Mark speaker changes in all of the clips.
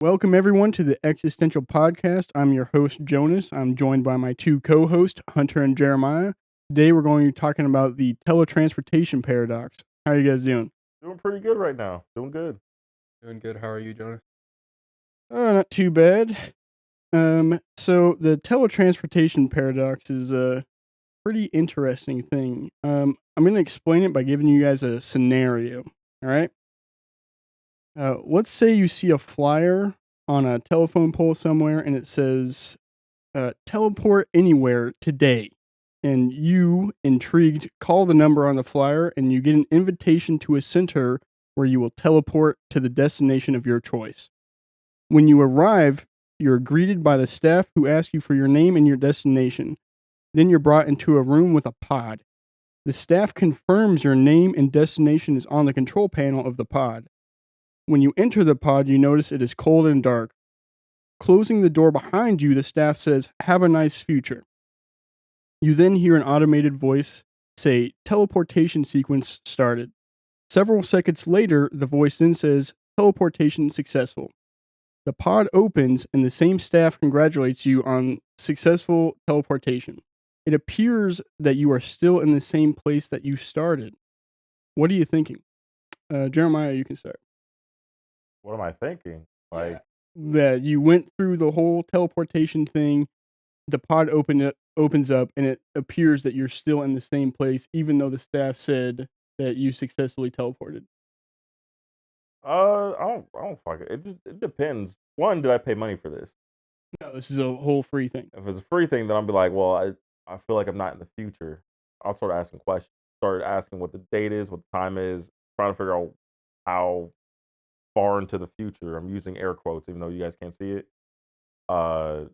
Speaker 1: Welcome, everyone, to the Existential podcast. I'm your host, Jonas. I'm joined by my two co hosts, Hunter and Jeremiah. Today, we're going to be talking about the teletransportation paradox. How are you guys doing?
Speaker 2: Doing pretty good right now. Doing good.
Speaker 3: Doing good. How are you, Jonas?
Speaker 1: Not too bad. So, the teletransportation paradox is a pretty interesting thing. I'm going to explain it by giving you guys a scenario. All right. Let's say you see a flyer on a telephone pole somewhere and it says, teleport anywhere today. And you, intrigued, call the number on the flyer and you get an invitation to a center where you will teleport to the destination of your choice. When you arrive, you're greeted by the staff who ask you for your name and your destination. Then you're brought into a room with a pod. The staff confirms your name and destination is on the control panel of the pod. When you enter the pod, you notice it is cold and dark. Closing the door behind you, the staff says, "Have a nice future." You then hear an automated voice say, "Teleportation sequence started." Several seconds later, the voice then says, "Teleportation successful." The pod opens and the same staff congratulates you on successful teleportation. It appears that you are still in the same place that you started. What are you thinking? Jeremiah, you can start.
Speaker 2: What am I thinking? Like,
Speaker 1: That you went through the whole teleportation thing, the pod opens up, and it appears that you're still in the same place, even though the staff said that you successfully teleported.
Speaker 2: I don't fuck it. It depends. One, did I pay money for this?
Speaker 1: No, this is a whole free thing.
Speaker 2: If it's a free thing, then I'll be like, well, I feel like I'm not in the future. I'll start asking questions. Start asking what the date is, what the time is, trying to figure out how far into the future. I'm using air quotes, even though you guys can't see it. Uh,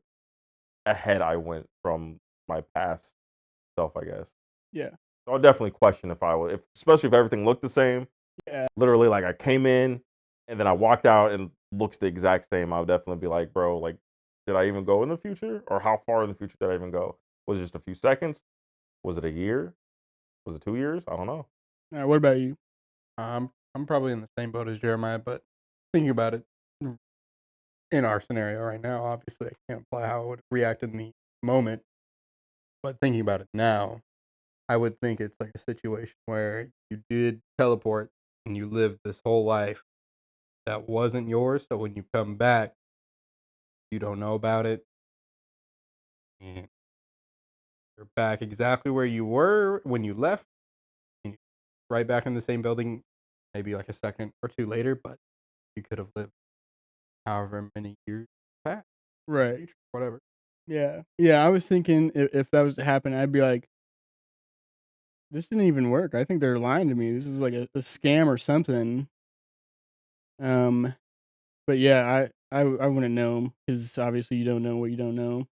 Speaker 2: Ahead I went from my past self, I guess.
Speaker 1: Yeah,
Speaker 2: So I'll definitely question if especially if everything looked the same.
Speaker 1: yeah,
Speaker 2: Literally, like I came in and then I walked out and looks the exact same. I would definitely be like, bro, like, did I even go in the future? Or how far in the future did I even go? Was it just a few seconds? Was it a year? Was it 2 years? I don't know.
Speaker 1: All right, what about you?
Speaker 3: I'm probably in the same boat as Jeremiah, but thinking about it in our scenario right now, obviously I can't apply how I would react in the moment. But thinking about it now, I would think it's like a situation where you did teleport and you lived this whole life that wasn't yours. So when you come back, you don't know about it, and you're back exactly where you were when you left, and you're right back in the same building, maybe like a second or two later, but you could have lived however many years past,
Speaker 1: Right.
Speaker 3: whatever.
Speaker 1: Yeah. I was thinking if that was to happen, I'd be like, this didn't even work. I think they're lying to me. This is like a scam or something. Um, but yeah, I wouldn't know because obviously you don't know what you don't know.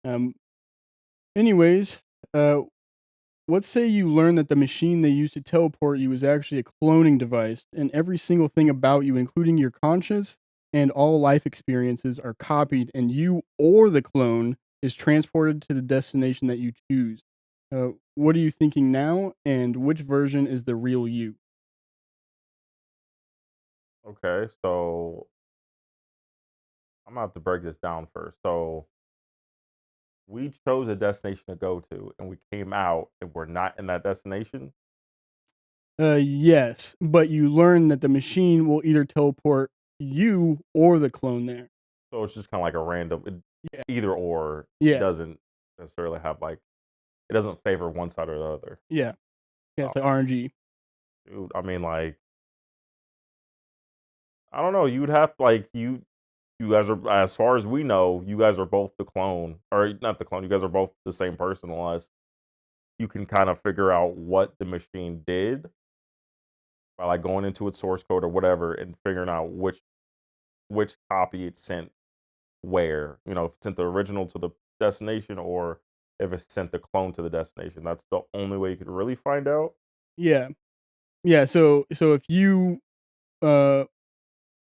Speaker 1: Um, anyways, uh, let's say you learn that the machine they used to teleport you is actually a cloning device, and every single thing about you, including your conscience and all life experiences, are copied, and you or the clone is transported to the destination that you choose. What are you thinking now, and which version is the real you?
Speaker 2: Okay, so I'm gonna have to break this down first. So we chose a destination to go to, and we came out, and we're not in that destination.
Speaker 1: Yes, but you learn that the machine will either teleport you or the clone there.
Speaker 2: So it's just kind of like a random
Speaker 1: Yeah,
Speaker 2: either or. It
Speaker 1: yeah,
Speaker 2: doesn't necessarily have like it doesn't favor one side or the other.
Speaker 1: yeah, yeah.
Speaker 2: Oh,
Speaker 1: It's like RNG.
Speaker 2: dude, I mean, like I don't know. You'd have like you guys are as far as we know, you guys are both the clone, or not the clone. You guys are both the same person, unless you can kind of figure out what the machine did by like going into its source code or whatever and figuring out which copy it sent where. You know, if it sent the original to the destination or if it sent the clone to the destination. That's the only way you could really find out.
Speaker 1: Yeah, yeah. So if you uh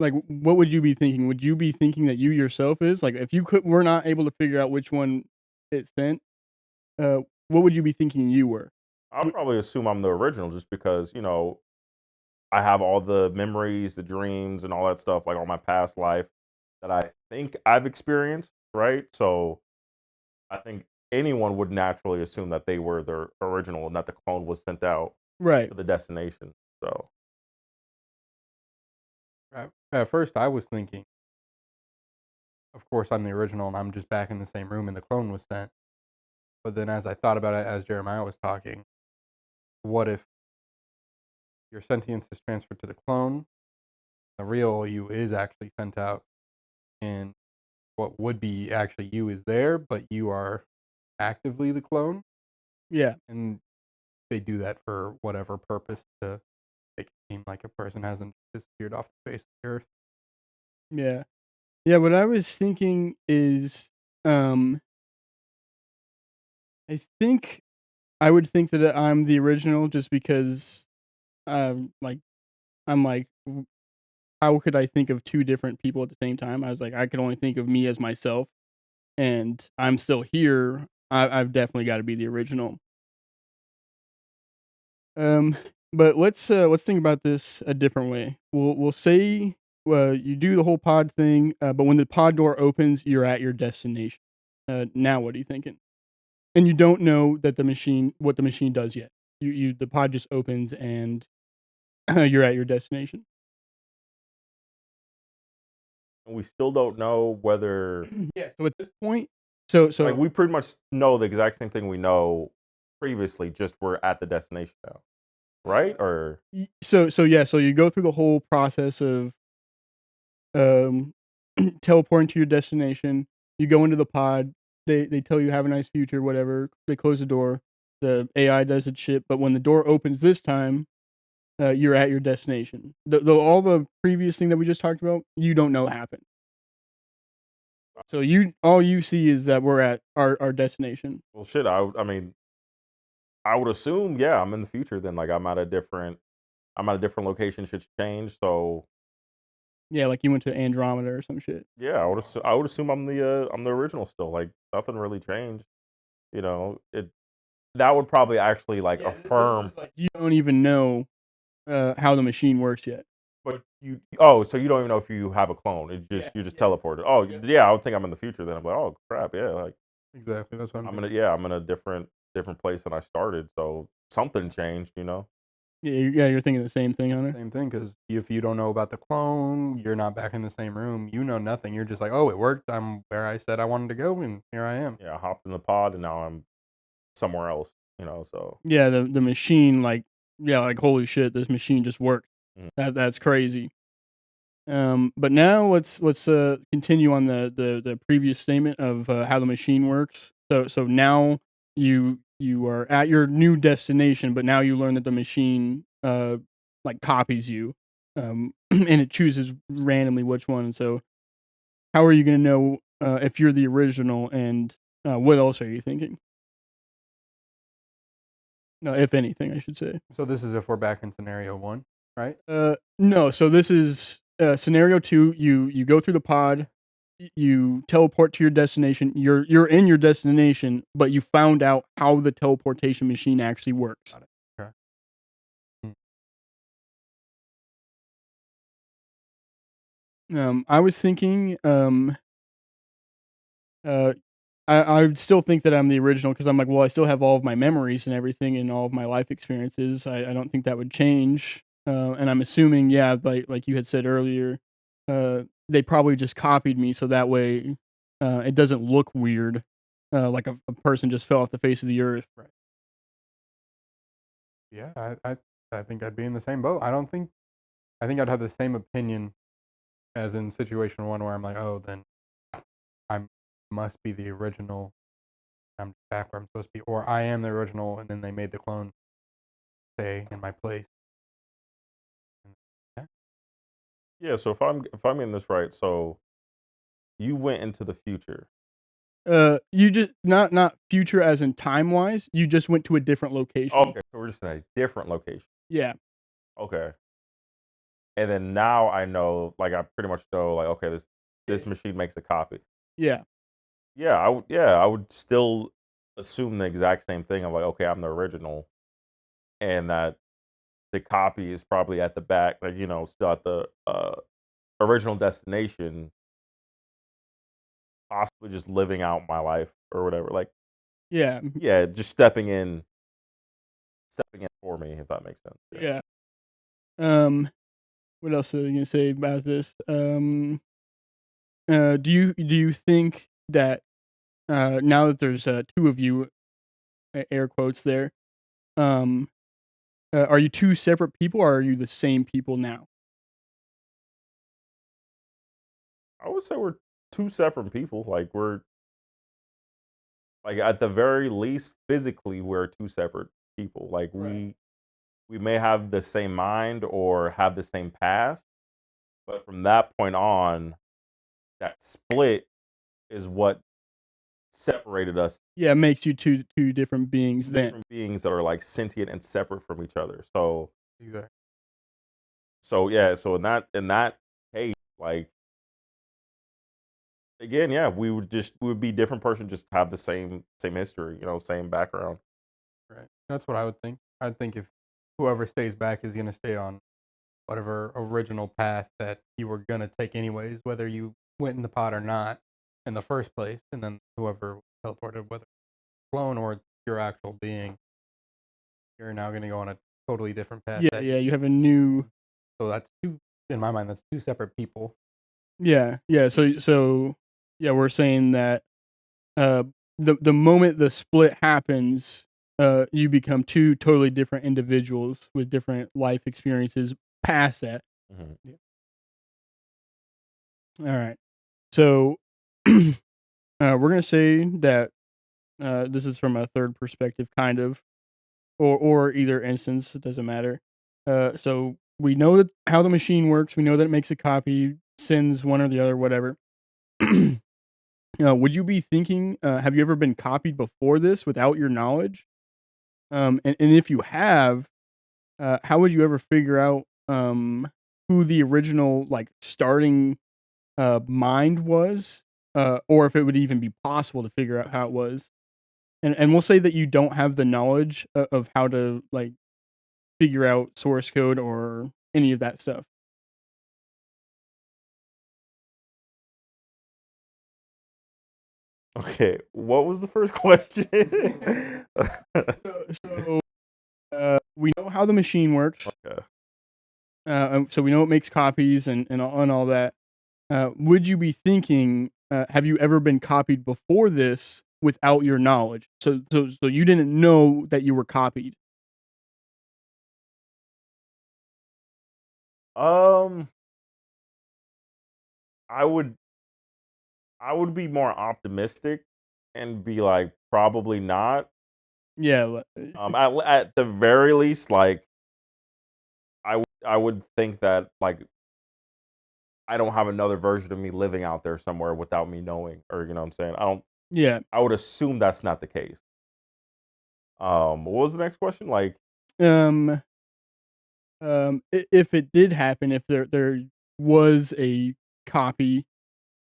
Speaker 1: like, what would you be thinking? Would you be thinking that you yourself is like if you could were not able to figure out which one it sent? Uh, what would you be thinking you were?
Speaker 2: I'd
Speaker 1: W-
Speaker 2: probably assume I'm the original just because, you know, I have all the memories, the dreams, and all that stuff, like all my past life that I think I've experienced, right? So I think anyone would naturally assume that they were the original and that the clone was sent out
Speaker 1: Right.
Speaker 2: to the destination. So
Speaker 3: At first, I was thinking, of course, I'm the original, and I'm just back in the same room, and the clone was sent. But then, as I thought about it, as Jeremiah was talking, what if your sentience is transferred to the clone? The real you is actually sent out, and what would be actually you is there, but you are actively the clone,
Speaker 1: Yeah.
Speaker 3: and they do that for whatever purpose to make it seem like a person hasn't disappeared off the face of the earth.
Speaker 1: Yeah. Yeah, what I was thinking is, um, I think I would think that I'm the original just because, like, I'm like, how could I think of 2 different people at the same time? I was like, I could only think of me as myself, and I'm still here. I've definitely gotta be the original. Um, but let's think about this a different way. We'll say, you do the whole pod thing, but when the pod door opens, you're at your destination. Now what are you thinking? And you don't know that what the machine does yet. The pod just opens and you're at your destination.
Speaker 2: and we still don't know whether
Speaker 1: Yeah. So at this point, so
Speaker 2: like
Speaker 1: so
Speaker 2: we pretty much know the exact same thing we know previously, just we're at the destination now, right? Or
Speaker 1: so you go through the whole process of um teleporting to your destination. You go into the pod. They tell you have a nice future, whatever. They close the door. The AI does its shit, but when the door opens this time, you're at your destination. All the previous thing that we just talked about, you don't know happened. So all you see is that we're at our destination.
Speaker 2: well, shit. I mean, I would assume, yeah, I'm in the future. Then, like, I'm at a different location. Shit's changed, so
Speaker 1: Yeah, like you went to Andromeda or some shit.
Speaker 2: yeah, I would assume I'm the original still. Like, nothing really changed. It that would probably actually like
Speaker 1: Yeah, this
Speaker 2: affirm.
Speaker 1: is like you don't even know how the machine works yet.
Speaker 2: But so you don't even know if you have a clone. You're just teleported. Oh, yeah, I would think I'm in the future. Then I'm like, oh crap, yeah, like
Speaker 3: Exactly, that's what I'm thinking.
Speaker 2: I'm in a different place than I started. So something changed.
Speaker 1: Yeah, you're thinking the same thing, Hunter.
Speaker 3: Same thing, because if you don't know about the clone, you're not back in the same room. You know nothing. You're just like, oh, it worked. I'm where I said I wanted to go, and here I am.
Speaker 2: Yeah, I hopped in the pod and now I'm somewhere else. So
Speaker 1: Yeah, the machine, like, yeah, like holy shit, this machine just worked.
Speaker 2: mm.
Speaker 1: That's crazy. But now let's continue on the previous statement of how the machine works. So now you are at your new destination, but now you learn that the machine like copies you, and it chooses randomly which one. So how are you gonna know if you're the original, and what else are you thinking? No, if anything, I should say.
Speaker 3: So this is if we're back in scenario one, right?
Speaker 1: No. So this is scenario two. You go through the pod. You teleport to your destination. You're in your destination, but you found out how the teleportation machine actually works.
Speaker 3: Got it. Okay. Mm.
Speaker 1: I was thinking, uh, I would still think that I'm the original because I'm like, well, I still have all of my memories and everything and all of my life experiences. I don't think that would change. And I'm assuming, yeah, like you had said earlier, they probably just copied me so that way it doesn't look weird, like a person just fell off the face of the earth.
Speaker 3: Right. Yeah, I think I'd be in the same boat. I think I'd have the same opinion as in situation one, where I'm like, oh, then I must be the original. I'm back where I'm supposed to be, or I am the original, and then they made the clone stay in my place. And yeah,
Speaker 2: Yeah, so if I'm in this right, so you went into the future.
Speaker 1: You just not future as in time wise. You just went to a different location.
Speaker 2: Okay, so we're just in a different location.
Speaker 1: Yeah,
Speaker 2: Okay. And then now I know, like I pretty much know, like, okay, this machine makes a copy.
Speaker 1: yeah,
Speaker 2: I would still assume the exact same thing. I'm like, okay, I'm the original, and that the copy is probably at the back, like, still at the original destination, possibly just living out my life or whatever. Like,
Speaker 1: Yeah,
Speaker 2: yeah, just stepping in for me, if that makes sense. Yeah.
Speaker 1: yeah. Um, what else are you gonna say about this? Do you think that now that there's two of you, air quotes there, um, are you two separate people or are you the same people now?
Speaker 2: I would say we're two separate people. Like, we're like, at the very least, physically, we're two separate people. Like,
Speaker 1: Right.
Speaker 2: we may have the same mind or have the same past, but from that point on, that split is what separated us.
Speaker 1: Yeah, it makes you two different beings
Speaker 2: Two
Speaker 1: then.
Speaker 2: different beings that are like sentient and separate from each other. So
Speaker 3: Exactly.
Speaker 2: yeah, so in that case, like, again, yeah, we would be different person, just have the same history, same background.
Speaker 3: Right. That's what I would think. I think if whoever stays back is gonna stay on whatever original path that you were gonna take anyways, whether you went in the pod or not in the first place, and then whoever teleported, whether clone or your actual being, you're now gonna go on a totally different path
Speaker 1: Yeah,
Speaker 3: that
Speaker 1: yeah, you have a new.
Speaker 3: so that's two in my mind, that's two separate people.
Speaker 1: Yeah, yeah. So yeah, we're saying that uh, the moment the split happens, you become two totally different individuals with different life experiences past that.
Speaker 2: Mhm.
Speaker 3: Yeah.
Speaker 1: All right. So we're gonna say that this is from a third perspective, kind of, or either instance. It doesn't matter. So we know that how the machine works. We know that it makes a copy, sends one or the other, whatever. Would you be thinking? Have you ever been copied before this without your knowledge? And if you have, how would you ever figure out who the original like starting mind was, or if it would even be possible to figure out how it was? And we'll say that you don't have the knowledge of how to like figure out source code or any of that stuff.
Speaker 2: Okay, what was the first question?
Speaker 1: So we know how the machine works.
Speaker 2: Okay.
Speaker 1: So we know it makes copies and all that. Would you be thinking? Have you ever been copied before this without your knowledge? So you didn't know that you were copied.
Speaker 2: Um, I would be more optimistic and be like, probably not.
Speaker 1: Yeah.
Speaker 2: At the very least, like, I would think that, like, I don't have another version of me living out there somewhere without me knowing, or, what I'm saying.
Speaker 1: Yeah.
Speaker 2: I would assume that's not the case. What was the next question? Like,
Speaker 1: Um. If it did happen, if there was a copy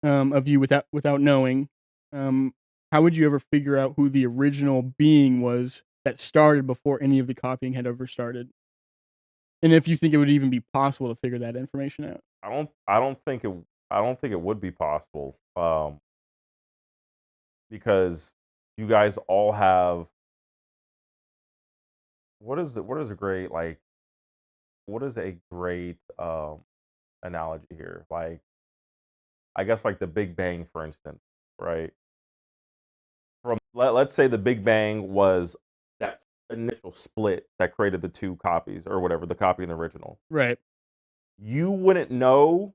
Speaker 1: of you without knowing, um, how would you ever figure out who the original being was that started before any of the copying had ever started? And if you think it would even be possible to figure that information out?
Speaker 2: I don't think it would be possible. Because you guys all have, what is a great, like, what is a great analogy here? Like, I guess, like, the Big Bang, for instance, right? Let's say the Big Bang was that initial split that created the two copies, or whatever, the copy and the original.
Speaker 1: Right.
Speaker 2: You wouldn't know,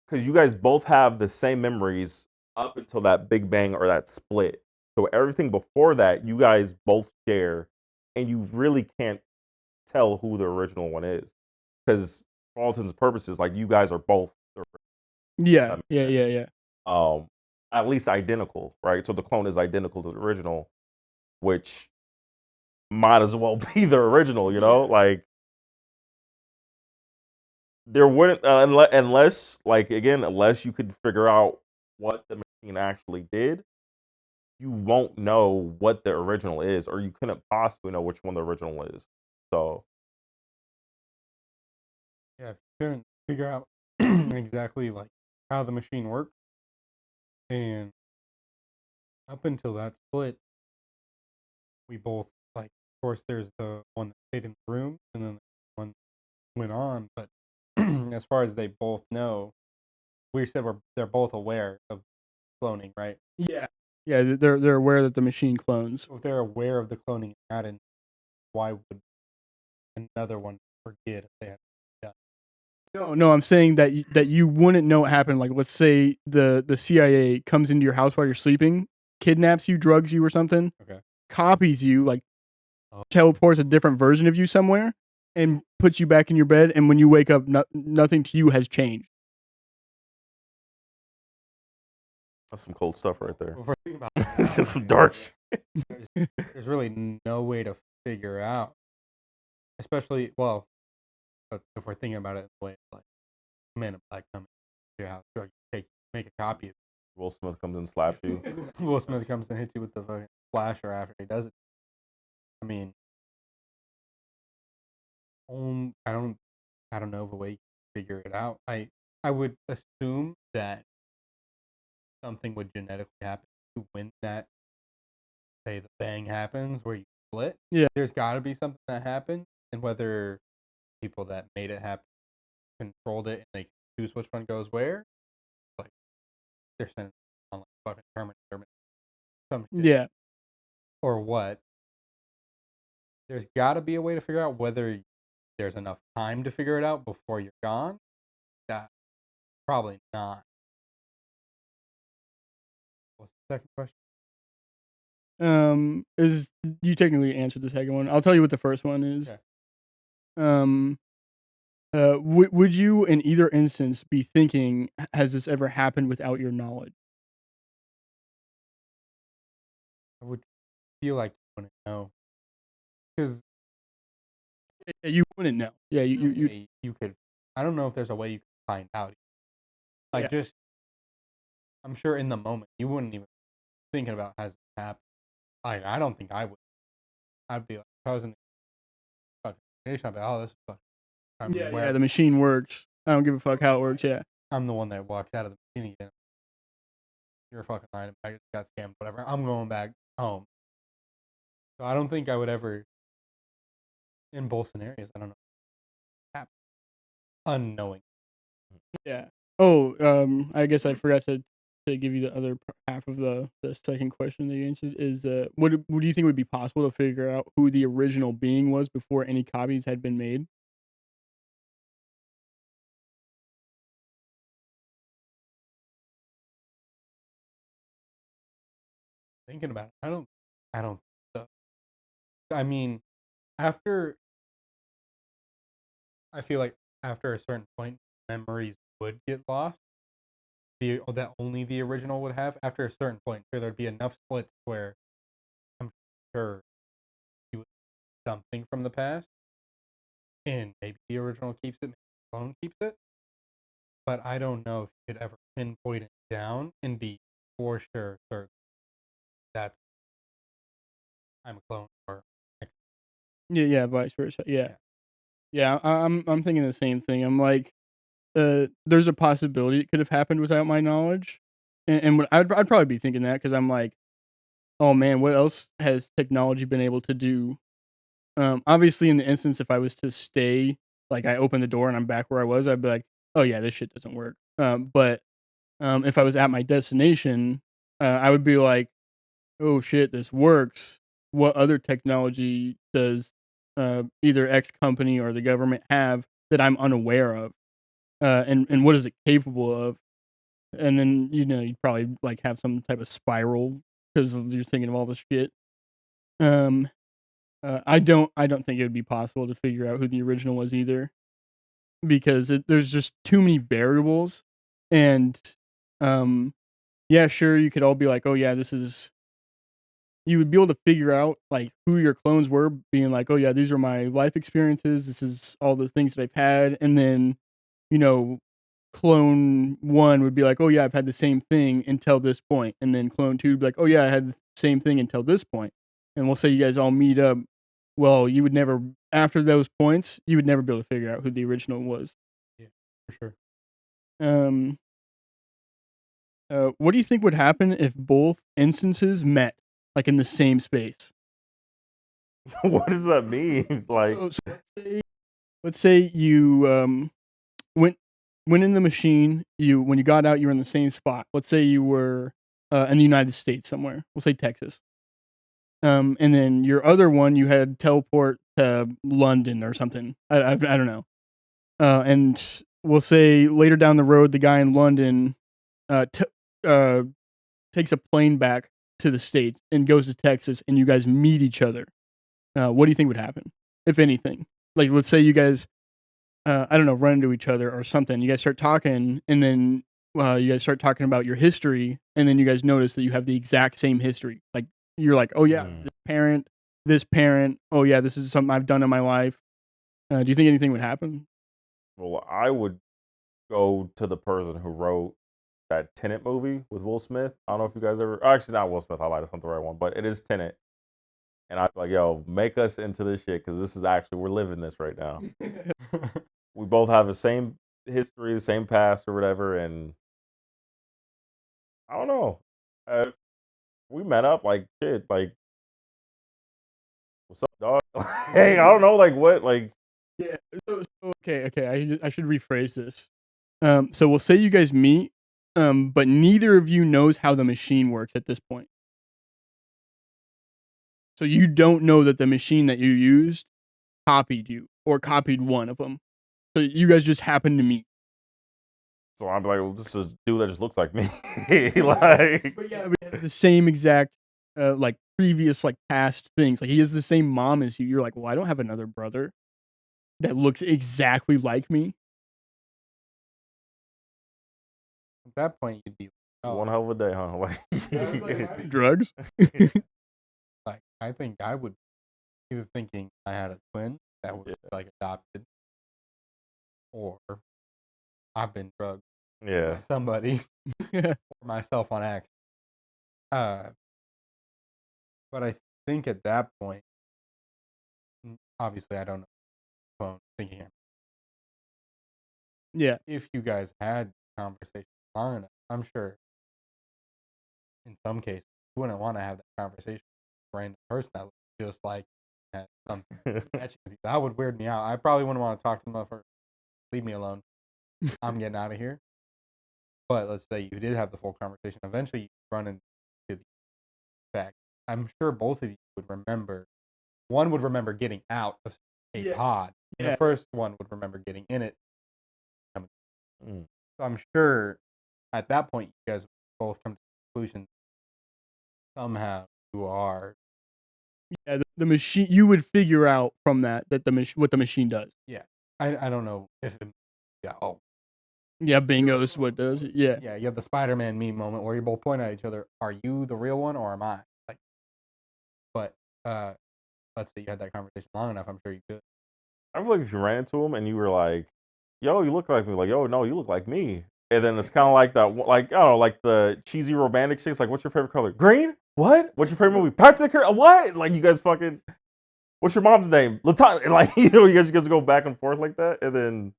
Speaker 2: because you guys both have the same memories up until that Big Bang or that split. So everything before that, you guys both share, and you really can't tell who the original one is, because for all intents and purposes, like, you guys are both the
Speaker 1: Yeah.
Speaker 2: original.
Speaker 1: Yeah. Yeah. Yeah.
Speaker 2: Um, at least identical, right? So the clone is identical to the original, which might as well be the original,
Speaker 1: Yeah.
Speaker 2: Like, there wouldn't, unless, like, again, unless you could figure out what the machine actually did, you won't know what the original is, or you couldn't possibly know which one the original is. So
Speaker 3: Yeah, if you couldn't figure out exactly like how the machine works, and up until that split, we both like. Of course, there's the one that stayed in the room, and then the one went on. But as far as they both know, we said they're both aware of cloning, right?
Speaker 1: Yeah. Yeah, they're aware that the machine clones.
Speaker 3: So if they're aware of the cloning and why would another one forget if they had done?
Speaker 1: No, I'm saying that you wouldn't know what happened. Like, let's say the CIA comes into your house while you're sleeping, kidnaps you, drugs you or something,
Speaker 3: Okay.
Speaker 1: copies you, like
Speaker 3: Oh.
Speaker 1: teleports a different version of you somewhere, and puts you back in your bed. And when you wake up, nothing to you has changed.
Speaker 2: That's some cold stuff right there.
Speaker 3: Well, if we're thinking about
Speaker 2: This is some dark shit.
Speaker 3: there's really no way to figure out, especially but if we're thinking about it in the way like Men in Black come to your house, make a copy of
Speaker 2: Will Smith comes and slaps you.
Speaker 3: it. Will Smith comes and hits you with the fucking flasher after he does it. I mean, I don't know of a way you can figure it out. I would assume that something would genetically happen when that, say, the bang happens where you split.
Speaker 1: Yeah.
Speaker 3: There's got to be something that happened, and whether people that made it happen controlled it and they can choose which one goes where, like they're sending it on like fucking Terminator, some shit,
Speaker 1: Yeah.
Speaker 3: or what. There's got to be a way to figure out whether there's enough time to figure it out before you're gone. That probably not. What's the second question?
Speaker 1: Is you technically answered the second one. I'll tell you what the first one is.
Speaker 3: Okay.
Speaker 1: Would you, in either instance, be thinking, has this ever happened without your knowledge?
Speaker 3: I would feel like you wouldn't know because
Speaker 1: You wouldn't know. Yeah,
Speaker 3: you could. I don't know if there's a way you could find out. Like
Speaker 1: Yeah.
Speaker 3: just, I'm sure in the moment you wouldn't even thinking about has it happened. Like I don't think I would. I'd be like, if I was in the fucking station, I'd be, oh, this is fucking. I mean,
Speaker 1: Yeah, the machine works. I don't give a fuck how it works. Yeah.
Speaker 3: I'm the one that walks out of the machine again. You're fucking lying. I got scammed. Whatever. I'm going back home. So I don't think I would ever. In both scenarios, I don't know. Happen. Unknowing.
Speaker 1: Yeah. Oh, I guess I forgot to give you the other half of the second question that you answered. Is what do you think would be possible to figure out who the original being was before any copies had been made?
Speaker 3: Thinking about it, I don't. So. I mean, after I feel like after a certain point, memories would get lost. That only the original would have. After a certain point, sure, there'd be enough splits where I'm sure you would something from the past, and maybe the original keeps it, maybe the clone keeps it. But I don't know if you could ever pinpoint it down and be for sure certain that I'm a clone or
Speaker 1: Yeah, vice versa. Yeah. I'm thinking the same thing. I'm like, there's a possibility it could have happened without my knowledge, and I'd probably be thinking that because I'm like, oh man, what else has technology been able to do? Obviously, in the instance if I was to stay, like I open the door and I'm back where I was, I'd be like, oh yeah, this shit doesn't work. But if I was at my destination, I would be like, oh shit, this works. What other technology does either X company or the government have that I'm unaware of? And what is it capable of? And then you'd probably like have some type of spiral because you're thinking of all this shit. Um, I don't think it would be possible to figure out who the original was either because there's just too many variables, and yeah, sure, you could all be like, oh yeah, this is. You would be able to figure out like who your clones were, being like, oh yeah, these are my life experiences. This is all the things that I've had, and then you know clone one would be like, oh yeah, I've had the same thing until this point, and then clone two would be like, oh yeah, I had the same thing until this point, and we'll say you guys all meet up. Well, you would never after those points, you would never be able to figure out who the original was
Speaker 3: For sure.
Speaker 1: Um, what do you think would happen if both instances met, like in the same space?
Speaker 2: What does that mean? Like,
Speaker 1: So let's say you went went in the machine. You when you got out, you were in the same spot. Let's say you were in the United States somewhere. We'll say Texas. And then your other one, you had teleport to London or something. I don't know. And we'll say later down the road, the guy in London uh, t- uh, takes a plane back to the States and goes to Texas, and you guys meet each other. What do you think would happen, if anything? Like, let's say you guys, I don't know, run into each other or something. You guys start talking, and then you guys start talking about your history, and then you guys notice that you have the exact same history. Like, you're like, oh yeah, this parent. Oh yeah, this is something I've done in my life. Do you think anything would happen?
Speaker 2: well, I would go to the person who wrote that Tenet movie with Will Smith. I don't know if you guys ever. Actually, not Will Smith. I lied. That's not the right one, but it is Tenet. And I'd be like, yo, make us into this shit because this is actually we're living this right now. We both have the same history, the same past or whatever, and I don't know. We met up like shit. Like, what's up, dog? Hey, I don't know. Like, what? Like,
Speaker 1: Yeah. Okay. I should rephrase this. So we'll say you guys meet, but neither of you knows how the machine works at this point. So you don't know that the machine that you used copied you or copied one of them. So you guys just happen to meet.
Speaker 2: so I'm like, well, this is a dude that just looks like me. Like,
Speaker 1: But yeah, but the same exact, like previous, like past things. Like he has the same mom as you. You're like, well, I don't have another brother that looks exactly like me.
Speaker 3: At that point, you'd be
Speaker 2: one hell of a day, huh? Like,
Speaker 1: Drugs.
Speaker 3: like, I think I would either thinking I had a twin that was
Speaker 2: Yeah.
Speaker 3: like adopted, or I've been drugged
Speaker 2: yeah.
Speaker 3: by somebody or myself on accident. Uh, but I think at that point, obviously, I don't know. Phone thinking
Speaker 1: Yeah.
Speaker 3: if you guys had conversation long enough, I'm sure in some cases you wouldn't want to have that conversation with a random person that looks just like had something catching with you. That would weird me out. I probably wouldn't want to talk to them first. Leave me alone. I'm getting out of here. But let's say you did have the full conversation. Eventually, you run into the fact. I'm sure both of you would remember. One would remember getting out of a pod, and the first one would remember getting in it.
Speaker 2: Mm.
Speaker 3: So I'm sure at that point, you guys would both come to the conclusion somehow you are.
Speaker 1: Yeah, the machine. You would figure out from that what the machine does.
Speaker 3: Yeah, I don't know if it, yeah. Oh,
Speaker 1: Yeah, bingo. This is what it does. Yeah.
Speaker 3: yeah. You have the Spider-Man meme moment where you both point at each other. Are you the real one or am I? Like, but let's say you had that conversation long enough. I'm sure you could.
Speaker 2: I feel like if you ran into him and you were like, "Yo, you look like me," like, "Yo, no, you look like me," and then it's kind of like that, like I don't know, like the cheesy romantic chicks. Like, what's your favorite color? Green. What? What's your favorite movie? Pirates of the Caribbean. What? Like, you guys fucking. What's your mom's name? Latanya. Like, you guys go back and forth like that, and then,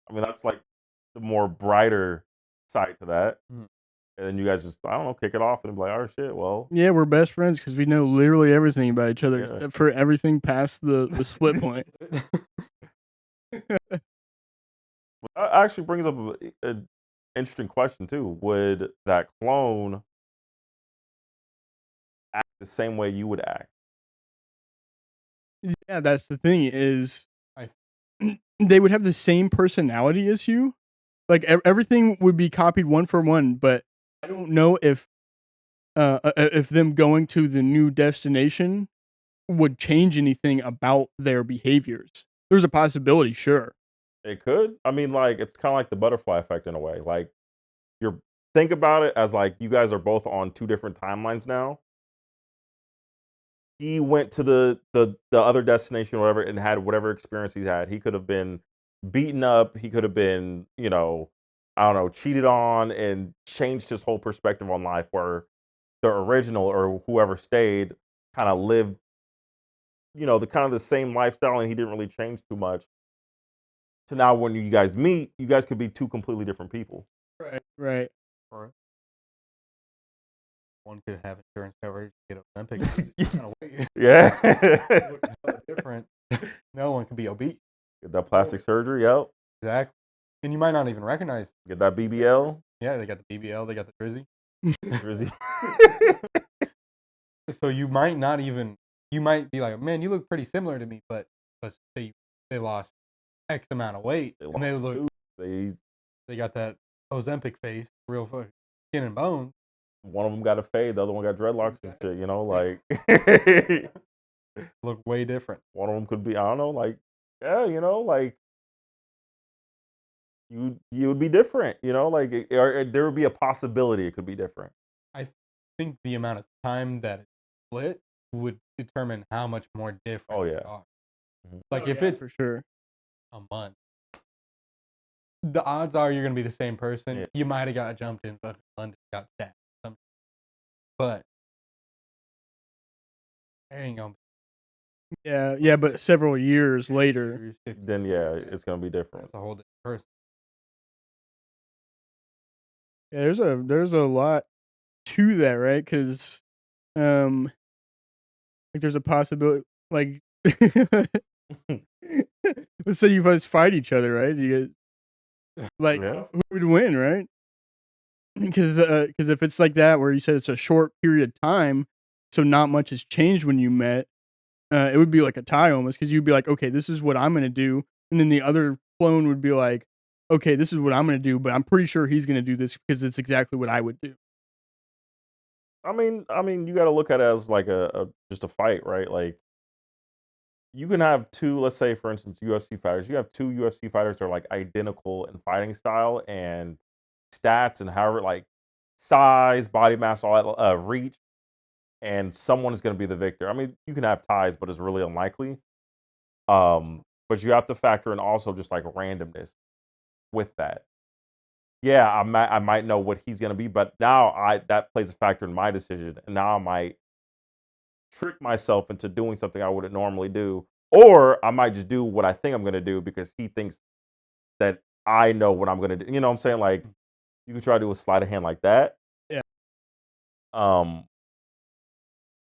Speaker 2: I mean, that's like the more brighter side to that.
Speaker 3: Mhm.
Speaker 2: And then you guys just, I don't know, kick it off and be like, "Oh shit, well."
Speaker 1: Yeah, we're best friends because we know literally everything about each other
Speaker 2: Yeah.
Speaker 1: except for everything past the split point.
Speaker 2: That actually brings up an interesting question too. Would that clone act the same way you would act?
Speaker 1: Yeah, that's the thing is
Speaker 3: I-
Speaker 1: they would have the same personality as you. Like everything would be copied one for one, but I don't know if them going to the new destination would change anything about their behaviors. There's a possibility, sure.
Speaker 2: It could. I mean, like it's kind of like the butterfly effect in a way. Like you're think about it as like you guys are both on two different timelines now. He went to the other destination or whatever and had whatever experience he's had. He could have been beaten up. He could have been, I don't know, cheated on and changed his whole perspective on life. Where the original or whoever stayed kind of lived, the kind of the same lifestyle and he didn't really change too much. to now when you guys meet, you guys could be two completely different people.
Speaker 1: Right.
Speaker 3: Or one could have insurance coverage, get Olympics.
Speaker 2: Yeah.
Speaker 3: Look hella different. No one could be obese.
Speaker 2: Get that plastic surgery, yep.
Speaker 3: Exactly. And you might not even recognize.
Speaker 2: Get that BBL.
Speaker 3: Yeah, they got the BBL, they got the Drizzy.
Speaker 2: Drizzy.
Speaker 3: So you might not even, you might be like, man, you look pretty similar to me, but let's say they lost X amount of weight.
Speaker 2: They
Speaker 3: and
Speaker 2: lost two.
Speaker 3: they got that Ozempic face, real fucking skin and bones.
Speaker 2: One of them got a fade, the other one got dreadlocks and shit, you know, like
Speaker 3: Look way different.
Speaker 2: one of them could be, I don't know, like, yeah, you know, like you would be different, you know, like or there would be a possibility it could be different.
Speaker 3: I think the amount of time that it's split would determine how much more different
Speaker 2: Oh,
Speaker 3: they
Speaker 2: yeah.
Speaker 3: are.
Speaker 2: Mhm.
Speaker 3: Like if it's
Speaker 1: For sure.
Speaker 3: a month, the odds are you're gonna be the same person.
Speaker 2: Yeah.
Speaker 3: You might have got jumped in fucking London, got stabbed, but there ain't gonna
Speaker 1: Yeah, but several years
Speaker 3: be
Speaker 1: later.
Speaker 3: years, 50
Speaker 2: Then yeah,
Speaker 3: years.
Speaker 2: it's gonna be different.
Speaker 3: That's a whole different person.
Speaker 1: Yeah, there's a lot to that, right? Because like there's a possibility, like let's say you guys fight each other, right? You get, like
Speaker 2: Yeah.
Speaker 1: who would win, right? Because if it's like that, where you said it's a short period of time, so not much has changed when you met, it would be like a tie almost. Because you'd be like, okay, this is what I'm gonna do, and then the other clone would be like, okay, this is what I'm gonna do, but I'm pretty sure he's gonna do this because it's exactly what I would do.
Speaker 2: I mean, you got to look at it as like a just a fight, right? Like you can have two, let's say for instance, UFC fighters. You have two UFC fighters that are like identical in fighting style and stats and however like size, body mass, all that, reach, and someone is going to be the victor. I mean, you can have ties, but it's really unlikely. But you have to factor in also just like randomness with that. Yeah, I might know what he's gonna be, but now that plays a factor in my decision, and now I might trick myself into doing something I wouldn't normally do, or I might just do what I think I'm gonna do because he thinks that I know what I'm gonna do. You know what I'm saying? Like you can try to do a sleight of hand like that.
Speaker 1: Yeah.
Speaker 2: Um,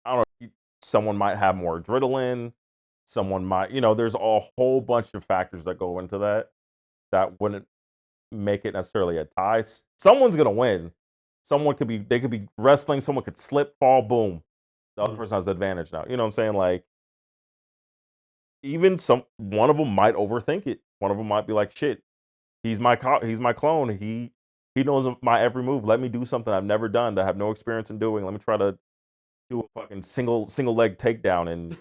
Speaker 2: I don't know. Someone might have more adrenaline. Someone might, there's a whole bunch of factors that go into that that wouldn't make it necessarily a tie. Someone's gonna win. They could be wrestling, someone could slip, fall, boom. The other person has the advantage now. You know what I'm saying? Like even one of them might overthink it. One of them might be like, shit, he's my clone. He knows my every move. Let me do something I've never done that I have no experience in doing. Let me try to do a fucking single leg takedown and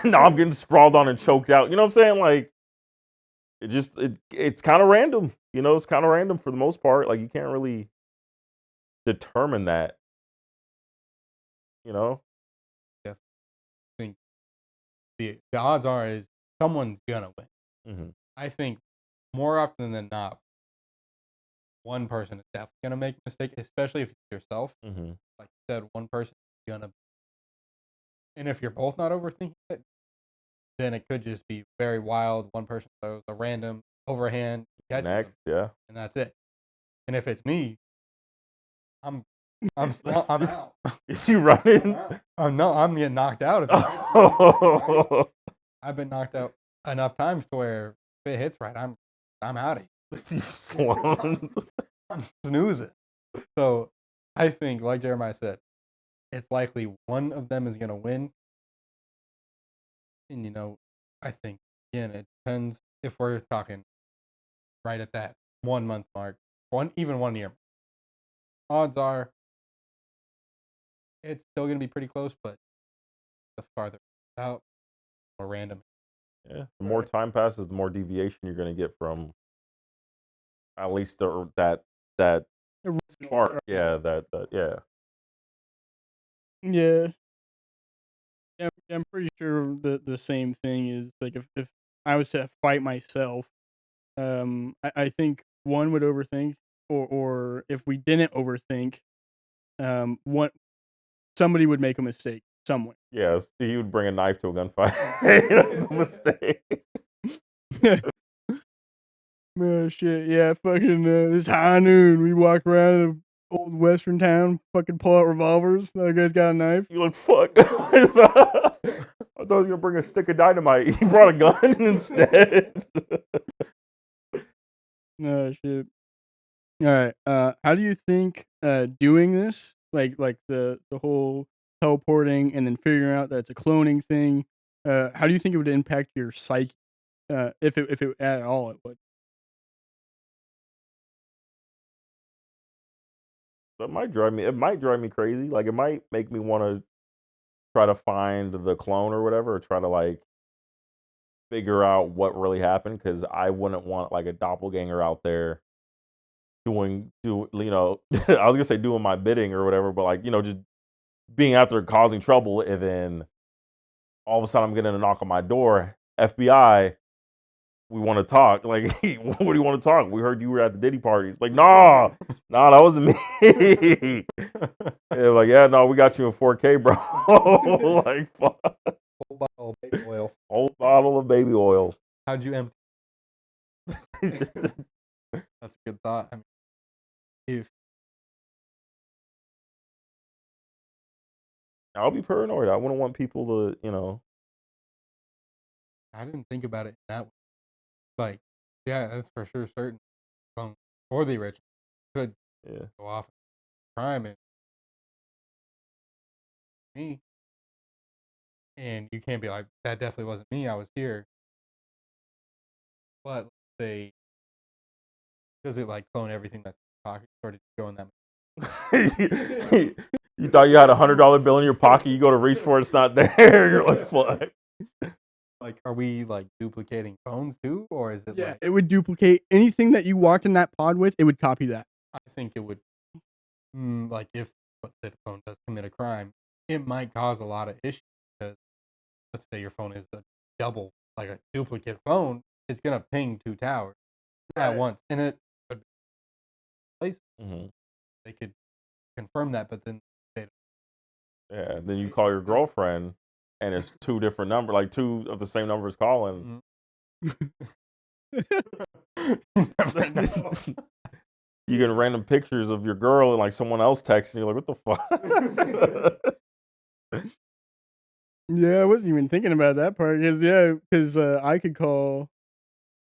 Speaker 2: now I'm getting sprawled on and choked out. You know what I'm saying? Like it's kind of random. It's kind of random for the most part. Like you can't really determine that. You know?
Speaker 3: Yeah. I think the odds are is someone's gonna win.
Speaker 2: Mm-hmm.
Speaker 3: I think more often than not, one person is definitely gonna make a mistake, especially if it's yourself.
Speaker 2: Mm-hmm.
Speaker 3: Like you said, one person is gonna, and if you're both not overthinking it, then it could just be very wild. One person throws a random overhand, catches
Speaker 2: Next,
Speaker 3: him,
Speaker 2: yeah.
Speaker 3: and that's it. And if it's me, I'm I'm out.
Speaker 2: Is you running?
Speaker 3: No, I'm getting knocked out.
Speaker 2: Oh.
Speaker 3: I've been knocked out enough times to where if it hits right, I'm out of here.
Speaker 2: You slung.
Speaker 3: I'm snoozing. So I think, like Jeremiah said, it's likely one of them is gonna win. And I think again it depends if we're talking right at that 1 month mark, even 1 year. Odds are it's still gonna be pretty close, but the farther out, more random.
Speaker 2: Yeah. The more time passes, the more deviation you're gonna get from at least that spark. Yeah, that yeah.
Speaker 1: Yeah. Yeah, I'm pretty sure the same thing is like if I was to fight myself, I think one would overthink, or if we didn't overthink, one somebody would make a mistake somewhere.
Speaker 2: Yes, he would bring a knife to a gunfight. That's the mistake.
Speaker 1: Oh shit, yeah, fucking it's high noon. We walk around an old western town, fucking pull out revolvers. That guy's got a knife.
Speaker 2: You look fuck. I thought he was gonna bring a stick of dynamite. He brought a gun instead.
Speaker 1: Oh shit. All right. How do you think doing this, like the whole teleporting and then figuring out that it's a cloning thing, how do you think it would impact your psyche? If it at all it would.
Speaker 2: That might drive me. It might drive me crazy. Like it might make me want to try to find the clone or whatever, or try to like figure out what really happened. Because I wouldn't want like a doppelganger out there do I was gonna say doing my bidding or whatever, but like just being out there causing trouble, and then all of a sudden I'm getting a knock on my door. FBI, we want to talk. Like, what do you want to talk? We heard you were at the Diddy parties. Like, nah, that wasn't me. Yeah, like, yeah, no, we got you in 4K, bro. Like, fuck.
Speaker 3: Whole bottle of baby oil.
Speaker 2: Whole bottle of baby oil.
Speaker 3: How'd you empty? That's a good thought. I mean, if
Speaker 2: I'll be paranoid. I wouldn't want people to.
Speaker 3: I didn't think about it that way. Like, yeah, that's for sure certain. For the rich could
Speaker 2: Yeah.
Speaker 3: go off crime and me, and you can't be like, that definitely wasn't me. I was here. But let's say, does it like clone everything that's in your pocket, or did you go in that?
Speaker 2: You thought you had $100 bill in your pocket. You go to reach for it, it's not there. You're like, fuck.
Speaker 3: Like, are we like duplicating phones too, or is it
Speaker 1: Yeah,
Speaker 3: like?
Speaker 1: it would duplicate anything that you walked in that pod with. It would copy that.
Speaker 3: I think it would, like, if let's say the phone does commit a crime, it might cause a lot of issues because let's say your phone is a double, like a duplicate phone, it's gonna ping 2 towers at
Speaker 1: Right.
Speaker 3: once, and it could place.
Speaker 2: Mhm.
Speaker 3: They could confirm that, but then they
Speaker 2: Yeah. Then you call your girlfriend, and it's 2 different numbers, like 2 of the same numbers calling.
Speaker 3: never know.
Speaker 2: You get random pictures of your girl and like someone else texting you, like, what the fuck?
Speaker 1: Yeah, I wasn't even thinking about that part because I could call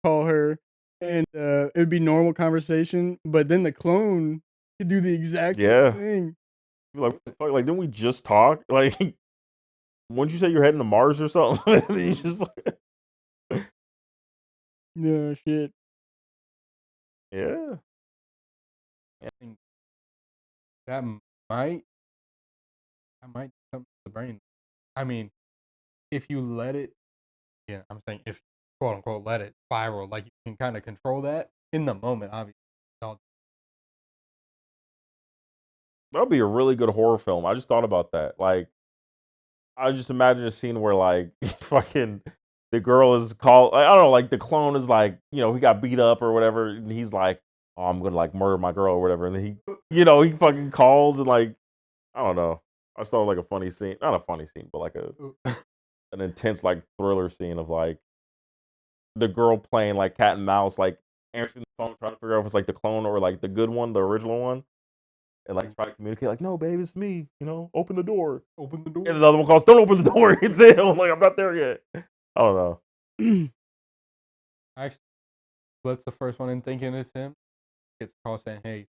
Speaker 1: her and it would be normal conversation, but then the clone could do the exact same
Speaker 2: Yeah.
Speaker 1: thing.
Speaker 2: Like, what the fuck? Like, didn't we just talk? Like, wouldn't you say you're heading to Mars or something? And then you just
Speaker 1: Yeah, shit.
Speaker 2: yeah.
Speaker 3: I think that might come to the brain. I mean, if you let it, yeah, I'm saying if quote unquote let it spiral, like you can kind of control that in the moment. Obviously, don't.
Speaker 2: That would be a really good horror film. I just thought about that. Like, I just imagine a scene where like fucking the girl is called. I don't know, like the clone is like, he got beat up or whatever, and he's like, "Oh, I'm gonna like murder my girl or whatever," and then he fucking calls and like, I don't know. I just thought like a funny scene, not a funny scene, but like an intense like thriller scene of like the girl playing like cat and mouse, like answering the phone, trying to figure out if it's like the clone or like the good one, the original one, and like try to communicate, like, "No, babe, it's me. Open the door."
Speaker 3: Open the door.
Speaker 2: And another one calls, "Don't open the door." It's him. I'm like, I'm not there yet. I don't know.
Speaker 3: Actually, what's the first one in thinking is him? Gets a call saying, "Hey,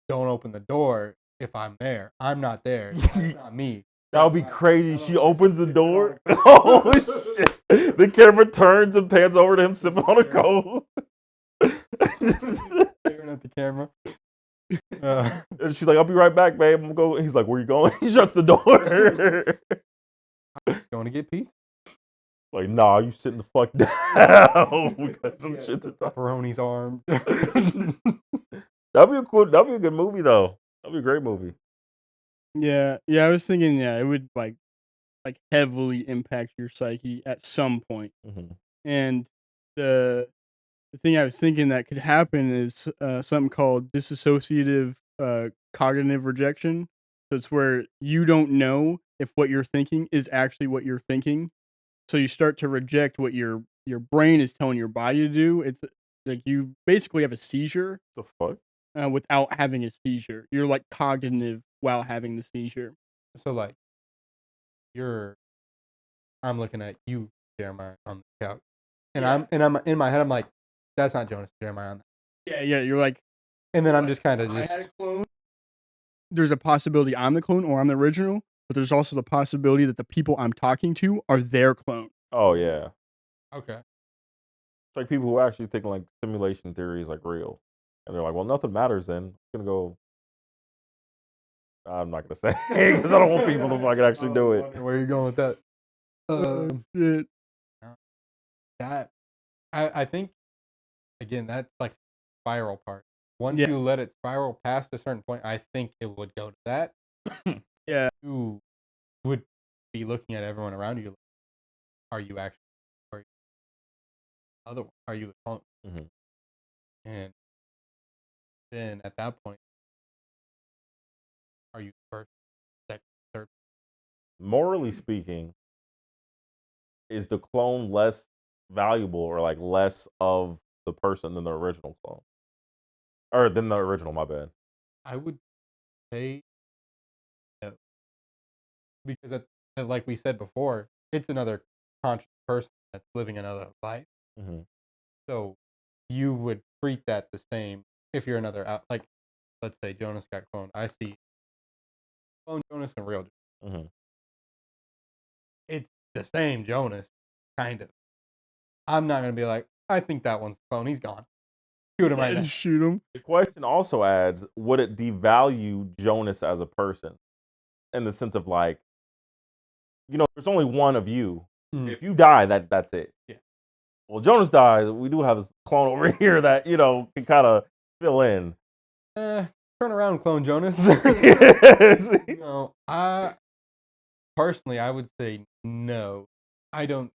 Speaker 3: don't open the door if I'm there. I'm not there. That's not me."
Speaker 2: That would be crazy. She opens the door. Oh shit! The camera turns and pans over to him sipping on a coke.
Speaker 3: Staring at the camera.
Speaker 2: And she's like, "I'll be right back, babe. I'm gonna go." He's like, "Where you going?" He shuts the door.
Speaker 3: Going to get pizza.
Speaker 2: Like, nah, you sitting the fuck down. We got some shit to talk.
Speaker 3: Pepperoni's arm.
Speaker 2: That'd be a good movie though. That'd be a great movie.
Speaker 1: Yeah, I was thinking, it would like heavily impact your psyche at some point.
Speaker 2: Mm-hmm.
Speaker 1: And the thing I was thinking that could happen is something called disassociative cognitive rejection. So it's where you don't know if what you're thinking is actually what you're thinking. So you start to reject what your brain is telling your body to do. Like, you basically have a seizure
Speaker 2: The fuck?
Speaker 1: without having a seizure. You're like cognitive while having the seizure.
Speaker 3: So like I'm looking at you, Jeremiah, on the couch, and
Speaker 1: Yeah.
Speaker 3: I'm in my head. I'm like, that's not Jonas Jeremiah on that.
Speaker 1: Yeah. You're like,
Speaker 3: And then I'm just kind of
Speaker 1: I had a
Speaker 3: just
Speaker 1: clone. There's a possibility I'm the clone or I'm the original, but there's also the possibility that the people I'm talking to are their clone.
Speaker 2: Oh yeah.
Speaker 3: okay.
Speaker 2: It's like people who actually think like simulation theory is like real, and they're like, well, nothing matters. Then I'm gonna go. I'm not gonna say because I don't want people to fucking actually do it.
Speaker 3: Where are you going with that?
Speaker 1: Shit.
Speaker 3: That I think again that's like spiral part. Once
Speaker 1: Yeah.
Speaker 3: you let it spiral past a certain point, I think it would go to that.
Speaker 1: Yeah.
Speaker 3: You would be looking at everyone around you. Like, are you actually? Are you other? Are you the clone?
Speaker 2: Mhm.
Speaker 3: And then at that point, are you first, second, third?
Speaker 2: Morally speaking, is the clone less valuable or like less of the person than the original clone, or than the original? My bad.
Speaker 3: I would say no, because like we said before, it's another conscious person that's living another life.
Speaker 2: Mm-hmm.
Speaker 3: So you would treat that the same if you're another out. Like, let's say Jonas got cloned. I see clone Jonas and real Jonas.
Speaker 2: Mm-hmm.
Speaker 3: It's the same Jonas, kind of. I'm not gonna be like, I think that one's the clone. He's gone. Shoot him right now.
Speaker 1: Just shoot him.
Speaker 2: The question also adds: would it devalue Jonas as a person, in the sense of like, there's only one of you.
Speaker 3: Mhm.
Speaker 2: If you die, that's it.
Speaker 3: Yeah.
Speaker 2: Well, Jonas dies. We do have this clone over here that can kind of fill in.
Speaker 3: Turn around, clone Jonas. No, personally, I would say no. I don't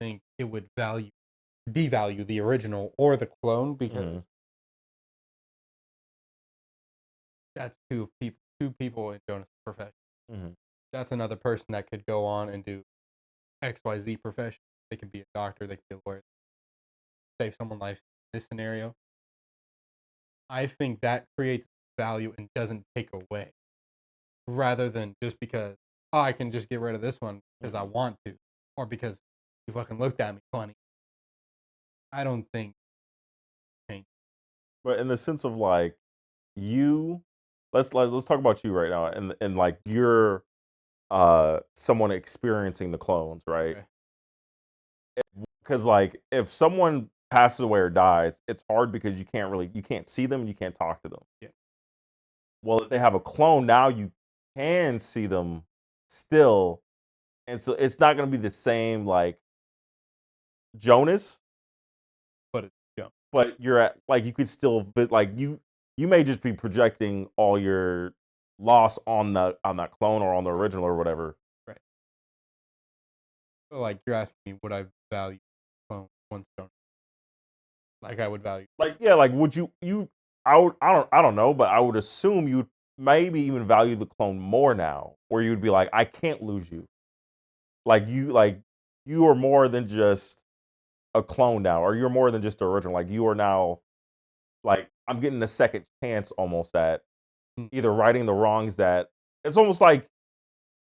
Speaker 3: think it would devalue the original or the clone because that's two people in Jonas' profession.
Speaker 2: Mm-hmm.
Speaker 3: That's another person that could go on and do XYZ profession. They could be a doctor, they could be a lawyer, save someone's life in this scenario. I think that creates value and doesn't take away. Rather than just because, I can just get rid of this one because I want to. Or because you fucking looked at me funny. I don't think.
Speaker 2: But in the sense of like you, let's talk about you right now, and like you're someone experiencing the clones, right?
Speaker 3: Okay.
Speaker 2: Because like if someone passes away or dies, it's hard because you can't see them, you can't talk to them.
Speaker 3: Yeah.
Speaker 2: Well, if they have a clone now, you can see them still, and so it's not going to be the same like Jonas,
Speaker 3: But it's Jonas.
Speaker 2: but you're at like you could still like you may just be projecting all your loss on that clone or on the original or whatever.
Speaker 3: Right. So like you're asking me, would I value clone once Jonas? Like I would value.
Speaker 2: Like yeah, like would you I don't know, but I would assume you'd maybe even value the clone more now, where you'd be like, I can't lose you. Like you are more than just a clone now, or you're more than just the original. Like you are now like I'm getting a second chance almost at either righting the wrongs that it's almost like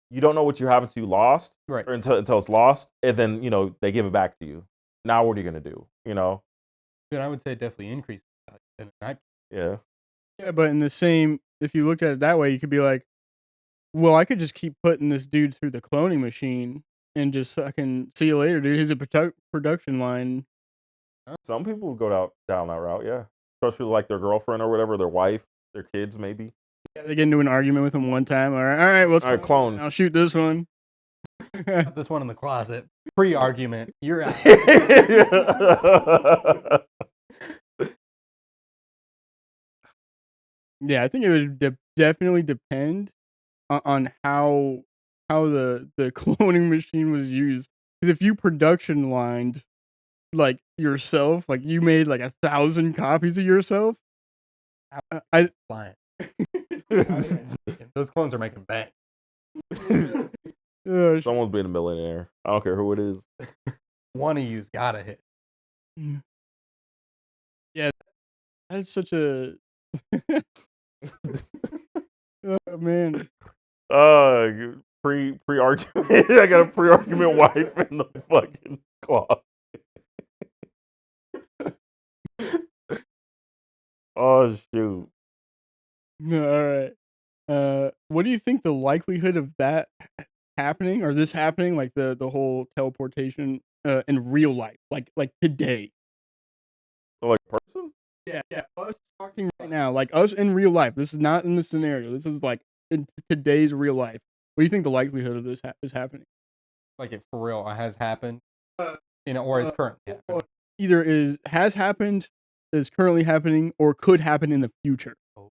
Speaker 2: you don't know what you have until you lost,
Speaker 3: Right.
Speaker 2: or until it's lost, and then they give it back to you. Now what are you gonna do?
Speaker 3: Then I would say definitely increase value. And that
Speaker 2: Yeah.
Speaker 1: Yeah, but in the same, if you look at it that way, you could be like, well, I could just keep putting this dude through the cloning machine and just fucking see you later, dude. Here's a production line.
Speaker 2: Some people would go down that route, yeah. Especially like their girlfriend or whatever, their wife, their kids, maybe.
Speaker 1: Yeah, they get into an argument with him one time. All right, well,
Speaker 2: All right, clone.
Speaker 1: I'll shoot this one.
Speaker 3: Put this one in the closet. Pre-argument. You're out.
Speaker 1: Yeah, I think it would definitely depend on how the cloning machine was used. Because if you production lined like yourself, like you made like 1,000 copies of yourself, I
Speaker 3: Flying. Those clones are making bank.
Speaker 2: Someone's being a millionaire. I don't care who it is.
Speaker 3: One of you's gotta hit.
Speaker 1: Mm. Yeah, that's such a oh, man.
Speaker 2: Pre argument. I got a pre argument wife in the fucking closet. Oh shoot.
Speaker 1: Alright. What do you think the likelihood of that happening or this happening, like the whole teleportation, in real life, like today?
Speaker 2: So, like person?
Speaker 1: Yeah, us talking right now, like us in real life. This is not in the scenario. This is like in today's real life. What do you think the likelihood of this is happening?
Speaker 3: Like it for real has happened,
Speaker 1: Uh,
Speaker 3: or is
Speaker 1: uh,
Speaker 3: currently happening.
Speaker 1: Either has happened, is currently happening, or could happen in the future.
Speaker 3: Oh.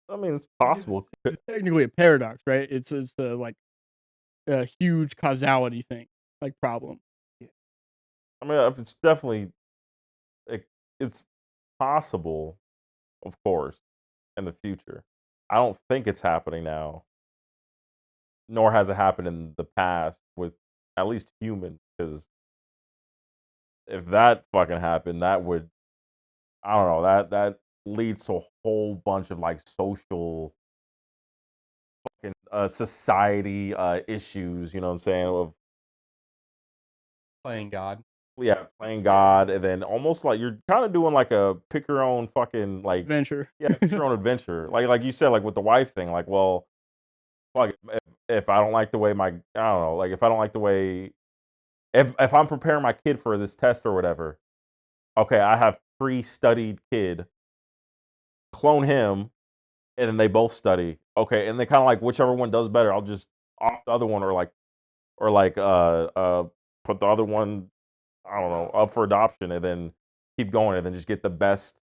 Speaker 2: I mean, it's
Speaker 1: Like,
Speaker 2: possible.
Speaker 1: it's technically a paradox, right? It's like a huge causality thing, like problem.
Speaker 2: I mean, if it's definitely it, it's possible, of course, in the future. I don't think it's happening now, nor has it happened in the past with at least humans. Because if that fucking happened, that would I don't know that leads to a whole bunch of like social fucking society issues. You know what I'm saying? Of
Speaker 3: Playing God.
Speaker 2: yeah, playing God, and then almost like you're kind of doing like a pick your own fucking like
Speaker 1: Adventure.
Speaker 2: yeah, pick your own adventure. Like you said, like with the wife thing, like well, fuck it, if I don't like the way my I don't know, like if I don't like the way if I'm preparing my kid for this test or whatever, okay, I have pre-studied kid, clone him, and then they both study. Okay, and they kind of like whichever one does better, I'll just off the other one or like put the other one I don't know up for adoption and then keep going and then just get the best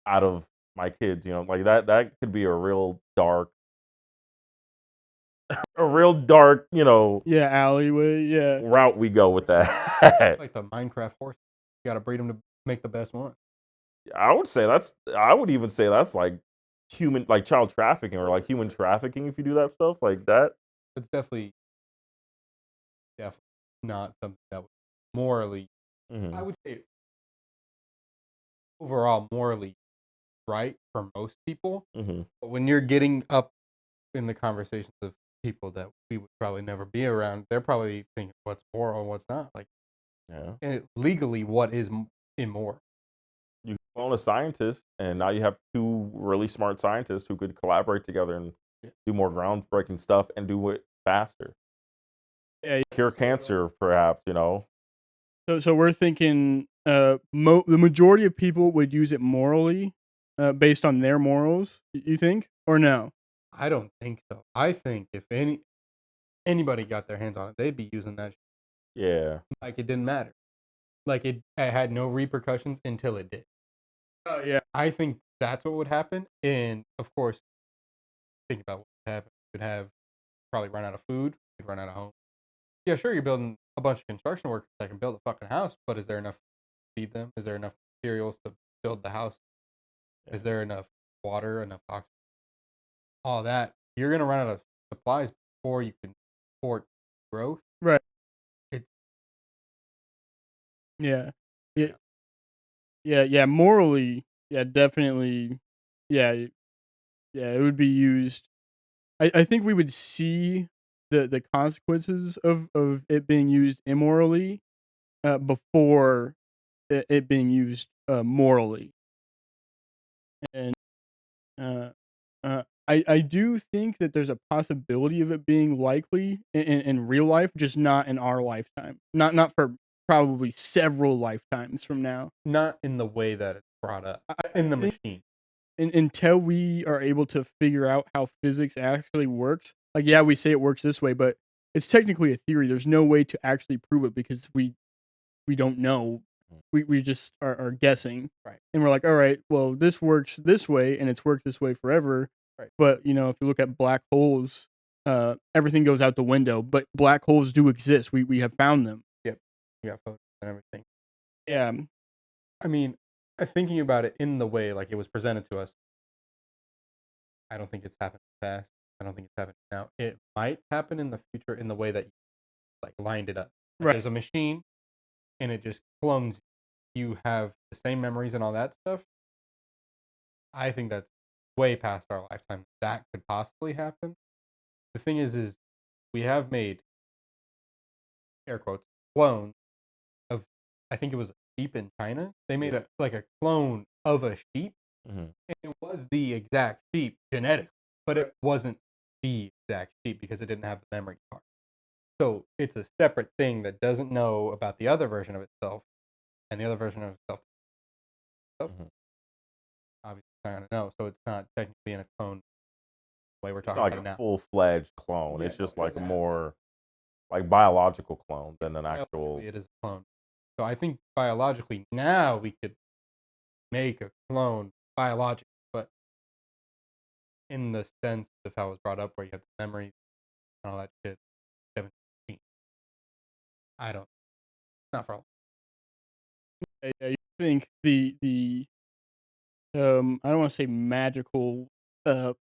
Speaker 2: out of my kids. You know, like that could be a real dark
Speaker 1: Yeah, alleyway. Yeah.
Speaker 2: route we go with
Speaker 3: It's
Speaker 2: that.
Speaker 3: like the Minecraft horse. You gotta breed them to make the best one.
Speaker 2: I would even say that's like human like child trafficking or like human trafficking if you do that stuff like that.
Speaker 3: It's definitely not something that would morally, I
Speaker 2: Hmm.
Speaker 3: would say overall morally right for most people.
Speaker 2: Hmm.
Speaker 3: But when you're getting up in the conversations of people that we would probably never be around, they're probably thinking what's moral and what's not. Like
Speaker 2: Yeah.
Speaker 3: legally, what is immoral?
Speaker 2: You clone a scientist, and now you have two really smart scientists who could collaborate together and
Speaker 3: Yeah.
Speaker 2: do more groundbreaking stuff and do it faster.
Speaker 1: Yeah.
Speaker 2: Cure cancer, perhaps.
Speaker 1: So we're thinking the majority of people would use it morally, based on their morals. You think or no?
Speaker 3: I don't think so. I think if anybody got their hands on it, they'd be using that
Speaker 2: Yeah.
Speaker 3: like it didn't matter. Like it had no repercussions until it did.
Speaker 1: Oh yeah.
Speaker 3: I think that's what would happen. And of course, think about what would happen. You would have probably run out of food. You'd run out of home. Yeah, sure, you're building a bunch of construction workers that can build a fucking house, but is there enough to feed them? Is there enough materials to build the house?
Speaker 2: Yeah.
Speaker 3: Is there enough water, enough oxygen? All that. You're gonna run out of supplies before you can support growth.
Speaker 1: Right.
Speaker 3: It,
Speaker 1: Yeah. Yeah. Yeah. Morally, yeah, definitely. Yeah. Yeah. It would be used. I think we would see the consequences of it being used immorally, before it being used, morally. And uh, I do think that there's a possibility of it being likely in real life, just not in our lifetime. Not for probably several lifetimes from now.
Speaker 3: not in the way that it's brought up
Speaker 1: I
Speaker 3: in the
Speaker 1: think
Speaker 3: machine.
Speaker 1: until we are able to figure out how physics actually works. Like, yeah, we say it works this way, but it's technically a theory. There's no way to actually prove it because we don't know. We just are guessing.
Speaker 3: Right.
Speaker 1: And we're like, all right, well, this works this way and it's worked this way forever.
Speaker 3: Right.
Speaker 1: But, if you look at black holes, everything goes out the window. But black holes do exist. We have found them.
Speaker 3: Yep. You got photos and everything.
Speaker 1: Yeah.
Speaker 3: I mean, thinking about it in the way like it was presented to us, I don't think it's happened fast. I don't think it's happening now. It might happen in the future in the way that you like lined it up. Like
Speaker 1: Right.
Speaker 3: there's a machine and it just clones you. You have the same memories and all that stuff. I think that's way past our lifetime. That could possibly happen. The thing is we have made air quotes clones of, I think it was a sheep in China. They made a clone of a sheep,
Speaker 2: Mhm.
Speaker 3: and it was the exact sheep genetic, but it wasn't the exact sheep because it didn't have the memory card. So it's a separate thing that doesn't know about the other version of itself, and the other version of itself
Speaker 2: Mhm.
Speaker 3: obviously not gonna know. So it's not technically in a clone the way we're
Speaker 2: It's
Speaker 3: talking
Speaker 2: not like
Speaker 3: about
Speaker 2: a
Speaker 3: it now.
Speaker 2: full-fledged clone.
Speaker 3: Yeah,
Speaker 2: It's
Speaker 3: no,
Speaker 2: just
Speaker 3: it
Speaker 2: like a
Speaker 3: doesn't have.
Speaker 2: more like biological clone than an actual.
Speaker 3: Biologically, it is a clone. So I think biologically now we could make a clone biologically, but in the sense of how it was brought up, where you have the memory and all that shit, 17. I don't. Not for all.
Speaker 1: I think the I don't want to say magical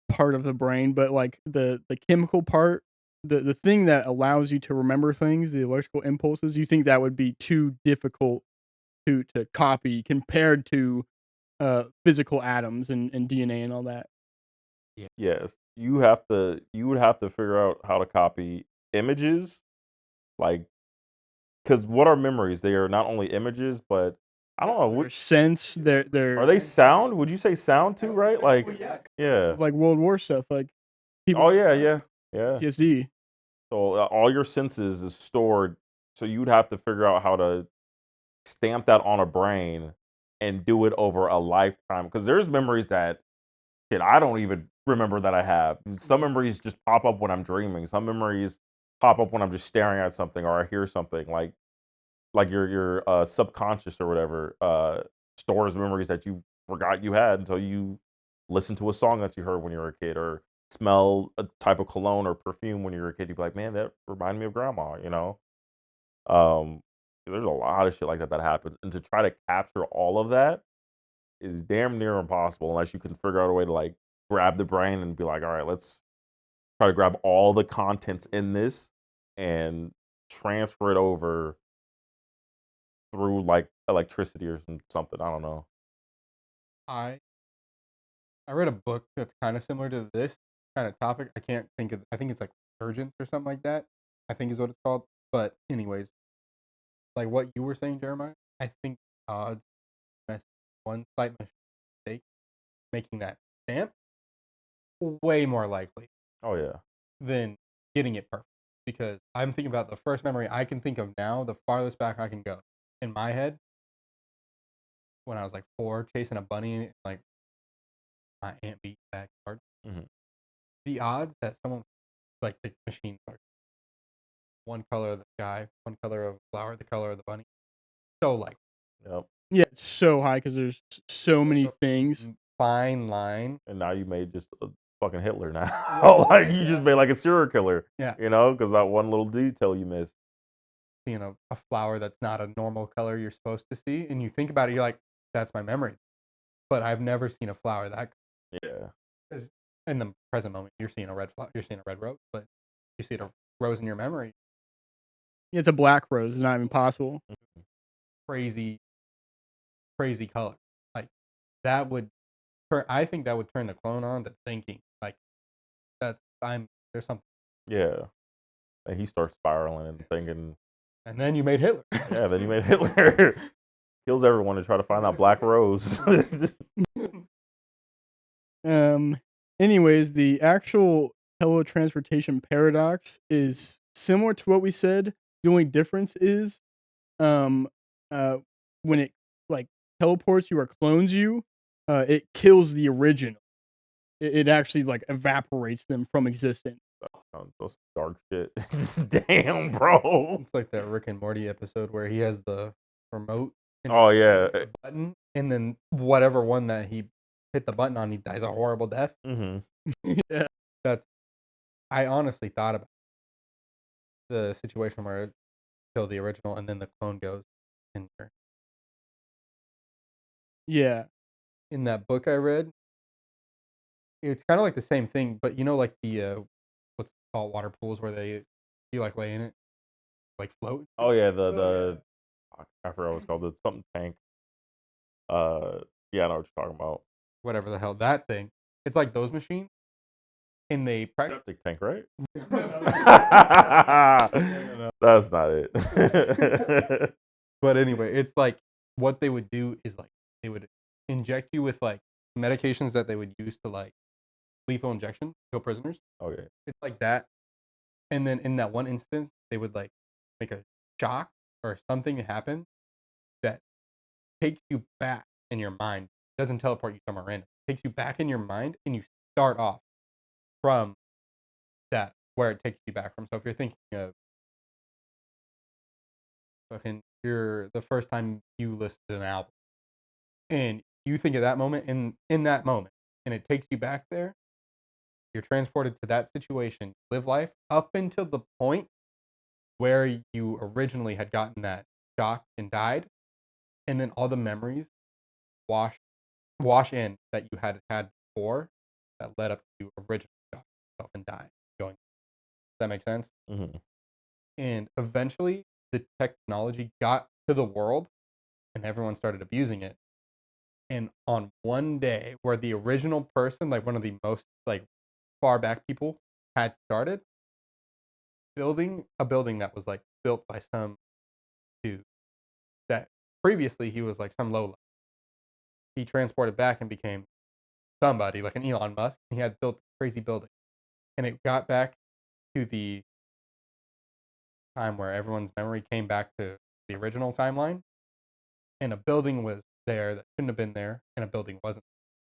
Speaker 1: part of the brain, but like the chemical part, the thing that allows you to remember things, the electrical impulses, you think that would be too difficult to copy compared to physical atoms and DNA and all that.
Speaker 3: Yeah.
Speaker 2: Yes, you would have to figure out how to copy images, like, because what are memories? They are not only images, but I don't know
Speaker 1: Their
Speaker 2: what
Speaker 1: sense,
Speaker 2: are
Speaker 1: their
Speaker 2: they sound? Would you say sound too, right? Like, yeah.
Speaker 1: like World War stuff, like people
Speaker 2: Oh yeah, yeah, yeah.
Speaker 1: PTSD.
Speaker 2: So all your senses is stored. So you'd have to figure out how to stamp that on a brain and do it over a lifetime. Because there's memories that shit I don't even remember that I have. Some memories just pop up when I'm dreaming. Some memories pop up when I'm just staring at something or I hear something. Like your subconscious or whatever stores memories that you forgot you had until you listen to a song that you heard when you were a kid or smell a type of cologne or perfume when you were a kid. You'd be like, man, that reminded me of grandma, you know? Um, there's a lot of shit like that that happens. And to try to capture all of that is damn near impossible unless you can figure out a way to like grab the brain and be like, all right, let's try to grab all the contents in this and transfer it over through like electricity or something. I don't know.
Speaker 3: I I read a book that's kind of similar to this kind of topic. I can't think of. I think it's like Urgent or something like that. I think is what it's called. But anyways, like what you were saying, Jeremiah. I think odds mess one slight mistake making that stamp way more likely
Speaker 2: Oh yeah.
Speaker 3: than getting it perfect. Because I'm thinking about the first memory I can think of now, the farthest back I can go in my head when I was like 4, chasing a bunny, like my aunt beat backyard.
Speaker 2: Hmm.
Speaker 3: The odds that someone like the machine are one color of the sky, one color of flower, the color of the bunny, so like
Speaker 2: Yep.
Speaker 1: Yeah, it's so high because there's so many
Speaker 3: such a
Speaker 1: things.
Speaker 3: fine line.
Speaker 2: And now you made just a fucking Hitler now.
Speaker 3: Well,
Speaker 2: Like you just made like a serial killer,
Speaker 3: yeah,
Speaker 2: because that one little detail you missed.
Speaker 3: seeing a flower that's not a normal color you're supposed to see, and you think about it, you're like, that's my memory. But I've never seen a flower that
Speaker 2: Yeah.
Speaker 3: because in the present moment you're seeing a red flower, you're seeing a red rose, but you see a rose in your memory,
Speaker 1: Yeah, it's a black rose. It's not even possible.
Speaker 2: Mhm.
Speaker 3: crazy, crazy color. Like that would I think that would turn the clone on to thinking like that's I'm there's something.
Speaker 2: Yeah. And he starts spiraling and thinking,
Speaker 3: And then you made Hitler.
Speaker 2: yeah, then you made Hitler. Kills everyone to try to find that black rose.
Speaker 1: Um. Anyways, the actual teletransportation paradox is similar to what we said. The only difference is, um, uh, when it like teleports you or clones you, it kills the original. It actually like evaporates them from existence.
Speaker 2: Those dark shit. Damn, bro.
Speaker 3: It's like that Rick and Morty episode where he has the remote and
Speaker 2: Oh
Speaker 3: he
Speaker 2: yeah.
Speaker 3: hits the button, and then whatever one that he hit the button on, he dies a horrible death.
Speaker 2: Hmm.
Speaker 1: Yeah.
Speaker 3: That's I honestly thought about the situation where it killed the original and then the clone goes in there.
Speaker 1: Yeah.
Speaker 3: In that book I read, it's kind of like the same thing, but like the what's it called water pools where you like lay in it, like float.
Speaker 2: Oh yeah.
Speaker 3: Oh, yeah.
Speaker 2: I forgot what it's called. It's something tank. Yeah, I know what you're talking about.
Speaker 3: whatever the hell that thing. It's like those machines, and they practice.
Speaker 2: Septic tank, right?
Speaker 3: No.
Speaker 2: That's not it.
Speaker 3: But anyway, it's like what they would do is like they would inject you with like medications that they would use to like lethal injection to kill prisoners.
Speaker 2: Okay.
Speaker 3: It's like that. And then in that one instance, they would like make a shock or something happen that takes you back in your mind. It doesn't teleport you somewhere random. It takes you back in your mind and you start off from that where it takes you back from. So if you're thinking of fucking the first time you listen to an album and you think of that moment in that moment and it takes you back there, you're transported to that situation, live life up until the point where you originally had gotten that shock and died, and then all the memories wash in that you had before that led up to you originally shocking yourself and dying. Going, does that make sense?
Speaker 2: Mm-hmm.
Speaker 3: And eventually, the technology got to the world, and everyone started abusing it. And on one day, where the original person, like one of the most like far back people, had started building a building that was like built by some dude that previously he was like some low. He transported back and became somebody like an Elon Musk. And he had built a crazy building, and it got back to the time where everyone's memory came back to the original timeline, and a building was there that shouldn't have been there, and a building wasn't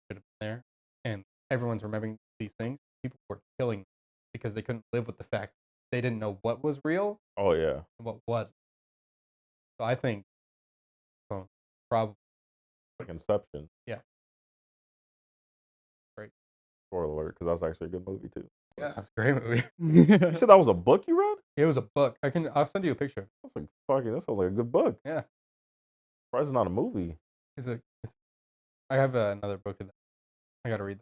Speaker 3: should have been there, and everyone's remembering these things. People were killing them because they couldn't live with the fact they didn't know what was real
Speaker 2: Oh yeah.
Speaker 3: and what wasn't. So I think, probably,
Speaker 2: Like Inception.
Speaker 3: yeah, great.
Speaker 2: Spoiler alert, because that's actually a good movie too.
Speaker 3: Yeah, it's a great movie.
Speaker 2: You said that was a book you read?
Speaker 3: It was a book. I'll send you a picture.
Speaker 2: That's like fucking. That sounds like a good book.
Speaker 3: Yeah,
Speaker 2: Surprised it's not a movie.
Speaker 3: I have another book of that. I gotta read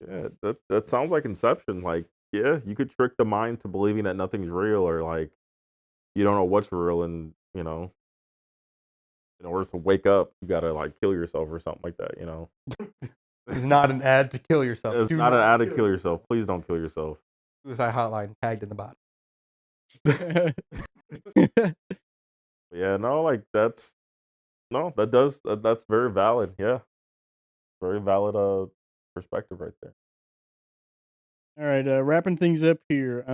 Speaker 2: Yeah, that sounds like Inception. Like, yeah, you could trick the mind to believing that nothing's real, or like you don't know what's real, and in order to wake up, you gotta like kill yourself or something like that.
Speaker 3: that. It's not an ad to kill yourself.
Speaker 2: It's
Speaker 3: Do
Speaker 2: not an ad to kill yourself. Please don't kill yourself.
Speaker 3: Suicide hotline tagged in the bottom.
Speaker 2: But yeah, no, like that's that's very valid. Yeah, very valid perspective right there.
Speaker 1: All right, wrapping things up here.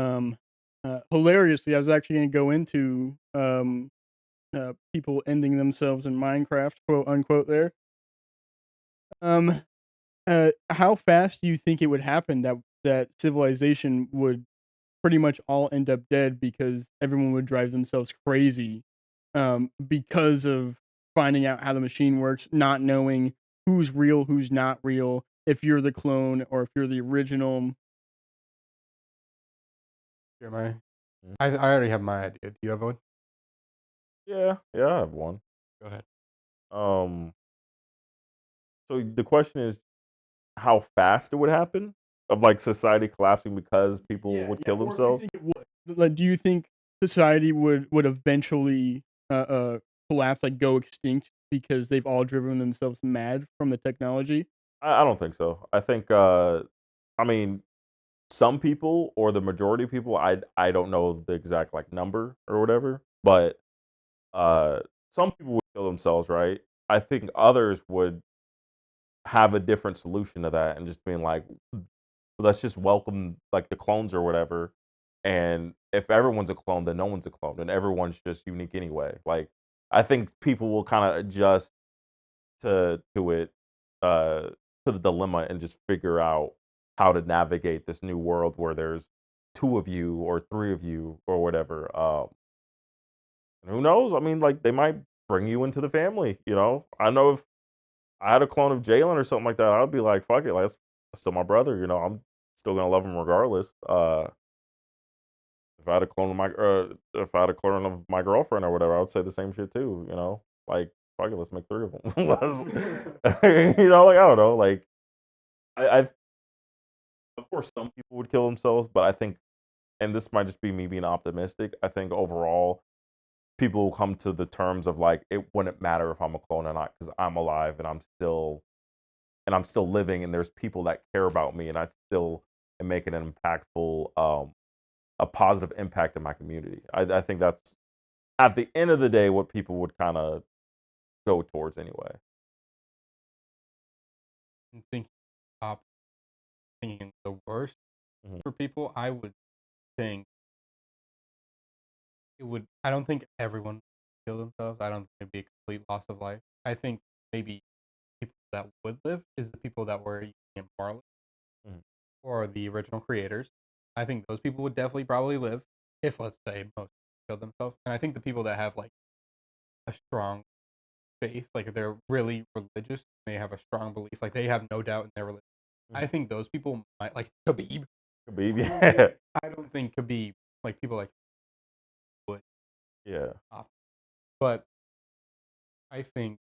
Speaker 1: Hilariously, I was actually going to go into people ending themselves in Minecraft, quote unquote. There. How fast do you think it would happen that civilization would pretty much all end up dead because everyone would drive themselves crazy, because of finding out how the machine works, not knowing who's real, who's not real, if you're the clone or if you're the original.
Speaker 3: Jeremiah,
Speaker 2: Mm.
Speaker 3: I already have my idea. Do you have one?
Speaker 2: Yeah, I have one.
Speaker 3: Go ahead.
Speaker 2: Um, so the question is how fast it would happen of like society collapsing because people would kill
Speaker 1: Or
Speaker 2: themselves.
Speaker 1: do you think it would? Like, do you think society would eventually collapse, like go extinct because they've all driven themselves mad from the technology?
Speaker 2: I don't think so. I think I mean some people or the majority of people, I don't know the exact like number or whatever, but uh some people would kill themselves, right? I think others would have a different solution to that and just being like, let's just welcome like the clones or whatever. And if everyone's a clone, then no one's a clone, and everyone's just unique anyway. Like I think people will kind of adjust to it, uh, to the dilemma, and just figure out how to navigate this new world where there's two of you or three of you or whatever. And who knows? I mean, like they might bring you into the family. I know if I had a clone of Jalen or something like that, I'd be like, fuck it, like that's still my brother. I'm still gonna love him regardless. If I had a clone of if I had a clone of my girlfriend or whatever, I would say the same shit too. Like fuck it, let's make three of them. Like I don't know, like I of course some people would kill themselves, but I think, and this might just be me being optimistic, I think overall people come to the terms of like it wouldn't matter if I'm a clone or not because I'm alive and I'm still living and there's people that care about me and I still am making an impactful a positive impact in my community. I think that's at the end of the day what people would kind of go towards anyway.
Speaker 3: And thinking the worst
Speaker 2: Mhm.
Speaker 3: for people, I would think I don't think everyone would kill themselves. I don't think it'd be a complete loss of life. I think maybe people that would live is the people that were immortal
Speaker 2: Mhm.
Speaker 3: or the original creators. I think those people would definitely probably live if, let's say, most killed themselves. And I think the people that have like a strong faith, like if they're really religious, they have a strong belief, like they have no doubt in their religion. I
Speaker 2: Mhm.
Speaker 3: think those people might like Khabib.
Speaker 2: Khabib, yeah.
Speaker 3: I don't think Khabib, like people like would
Speaker 2: Yeah.
Speaker 3: often, but I think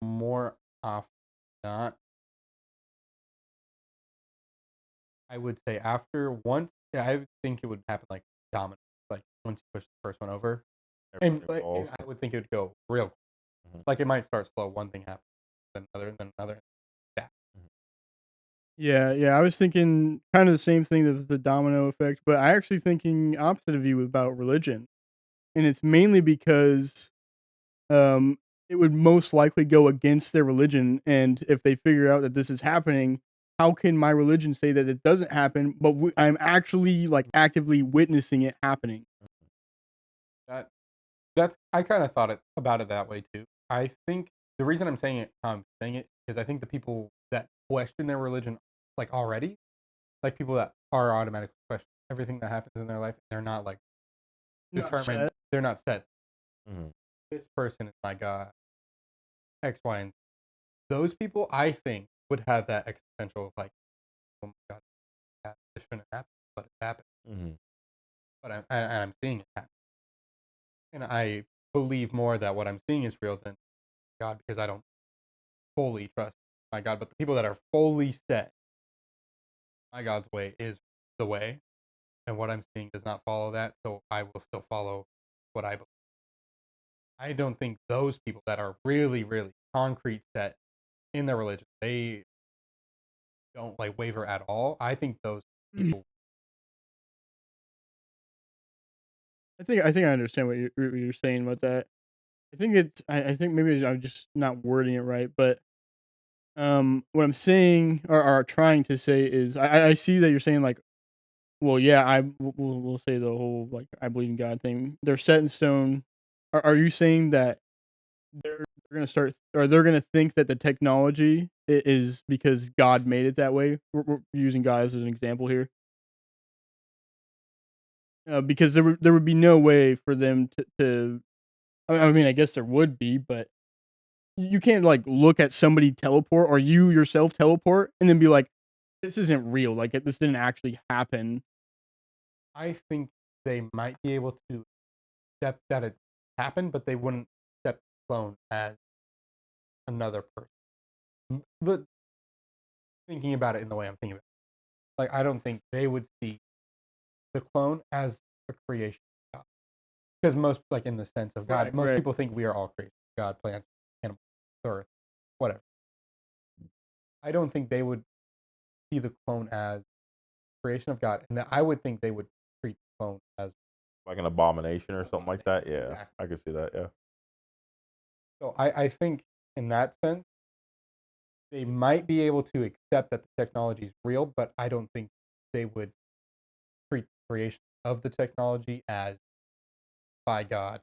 Speaker 3: more often than not, I would say after once, yeah, I would think it would happen like domino, like once you push the first one over, and
Speaker 2: Everything
Speaker 3: and
Speaker 2: falls.
Speaker 3: I would think it would go real quick.
Speaker 2: Mhm.
Speaker 3: Like it might start slow, one thing happens, then another. Yeah,
Speaker 2: Mhm.
Speaker 1: Yeah, yeah, I was thinking kind of the same thing of the domino effect, but I actually thinking opposite of you about religion, and it's mainly because um, it would most likely go against their religion. And if they figure out that this is happening, how can my religion say that it doesn't happen, but I'm actually like actively witnessing it happening?
Speaker 3: that that's I kind of thought about it that way too. I think the reason I'm saying it, how I'm saying it, is I think the people that question their religion, like already, like people that are automatically question everything that happens in their life, they're not like
Speaker 1: Not
Speaker 3: determined.
Speaker 1: set.
Speaker 3: They're not set.
Speaker 2: Mhm.
Speaker 3: This person is my God, X, Y, and those people, I think, would have that existential like, oh my God, this shouldn't happen, but it happened.
Speaker 2: Mhm.
Speaker 3: But I'm seeing it happen, and I believe more that what I'm seeing is real than God because I don't fully trust my God. But the people that are fully set, my God's way is the way, and what I'm seeing does not follow that, so I will still follow what I believe. I don't think those people that are really, really concrete set in their religion, they don't like waver at all. I think those people.
Speaker 1: I think I understand what you're saying about that. I think maybe I'm just not wording it right, but what I'm saying or trying to say is I see that you're saying like, well, yeah, we'll say the whole like I believe in God thing. They're set in stone. Are you saying that they're gonna start or they're gonna think that the technology is because God made it that way? We're using God as an example here. Because there would be no way for them to I mean, I guess there would be, but you can't, like, look at somebody teleport or you yourself teleport and then be like, "This isn't real, like, this didn't actually happen."
Speaker 3: I think they might be able to accept that it happened, but they wouldn't accept the clone as another person. But thinking about it in the way I'm thinking about it, like I don't think they would see the clone as a creation of God. Because most, like in the sense of God,
Speaker 1: Right,
Speaker 3: most
Speaker 1: right.
Speaker 3: people think we are all created. God, plants, animals, earth, whatever. I don't think they would see the clone as creation of God, and that I would think they would treat the clone as
Speaker 2: Like an abomination or something like
Speaker 3: abomination.
Speaker 2: that. Yeah,
Speaker 3: Exactly.
Speaker 2: I can see that. Yeah.
Speaker 3: So I think in that sense, they might be able to accept that the technology is real, but I don't think they would treat the creation of the technology as by God.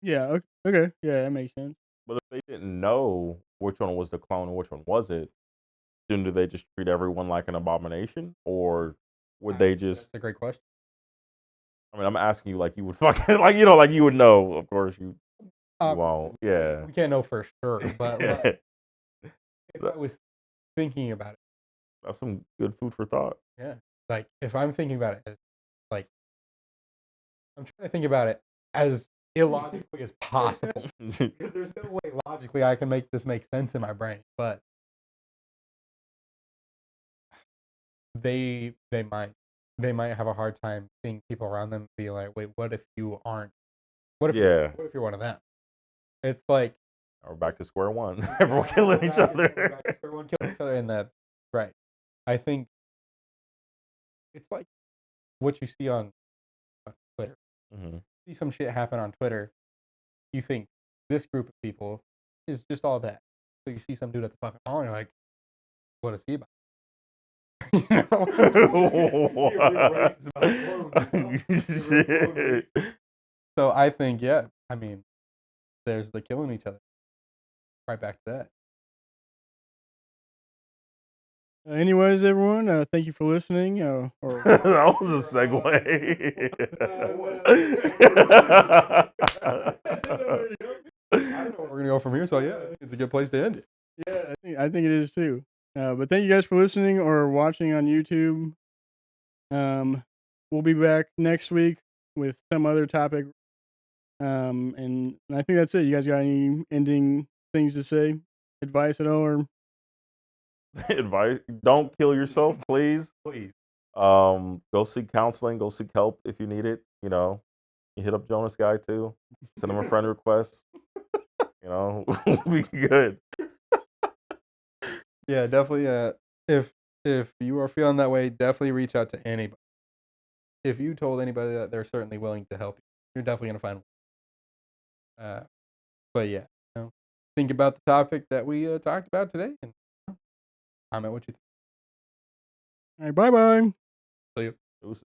Speaker 1: Yeah, okay, yeah, that makes sense.
Speaker 2: But if they didn't know which one was the clone and which one was it, then do they just treat everyone like an abomination, or would they
Speaker 3: That's
Speaker 2: just?
Speaker 3: a great question.
Speaker 2: I mean, I'm asking you like you would fucking like like you would know. Of course you
Speaker 3: Obviously,
Speaker 2: won't. Yeah.
Speaker 3: we can't know for sure, but like if
Speaker 2: That-
Speaker 3: I was thinking about it,
Speaker 2: That's some good food for thought.
Speaker 3: yeah, like if I'm thinking about it as like I'm trying to think about it as illogically as possible because there's no way logically I can make this make sense in my brain, but they might have a hard time seeing people around them be like, wait, what if you aren't What if
Speaker 2: Yeah.
Speaker 3: what if you're one of them? It's like
Speaker 2: We're back to square one. Everyone killing each other.
Speaker 3: Everyone killing each other in that. Right. I think it's like what you see on Twitter.
Speaker 2: Mhm.
Speaker 3: See some shit happen on Twitter. You think this group of people is just all that. So you see some dude at the fucking mall, and you're like, what is he about? You know? You're real racist about clones, you know? You're real clone
Speaker 2: Shit.
Speaker 3: racist. So I think, yeah, I mean, there's the killing each other. Right back to that.
Speaker 1: Anyways, everyone, thank you for listening. Or
Speaker 2: That was a segue.
Speaker 3: I don't know where we're gonna go from here, so yeah, I think it's a good place to end it.
Speaker 1: yeah, I think it is too. But thank you guys for listening or watching on YouTube. We'll be back next week with some other topic. And I think that's it. You guys got any ending things to say? Advice at all? Or
Speaker 2: Advice: don't kill yourself, please.
Speaker 3: Please.
Speaker 2: Go seek counseling. Go seek help if you need it. You know, you hit up Jonas Guy too. Send him a friend request. You know, we good.
Speaker 3: Yeah, definitely. If you are feeling that way, definitely reach out to anybody. If you told anybody that, they're certainly willing to help you. You're definitely gonna find. But yeah, think about the topic that we talked about today, and comment what you think.
Speaker 1: all right, bye bye.
Speaker 3: See you.
Speaker 2: It was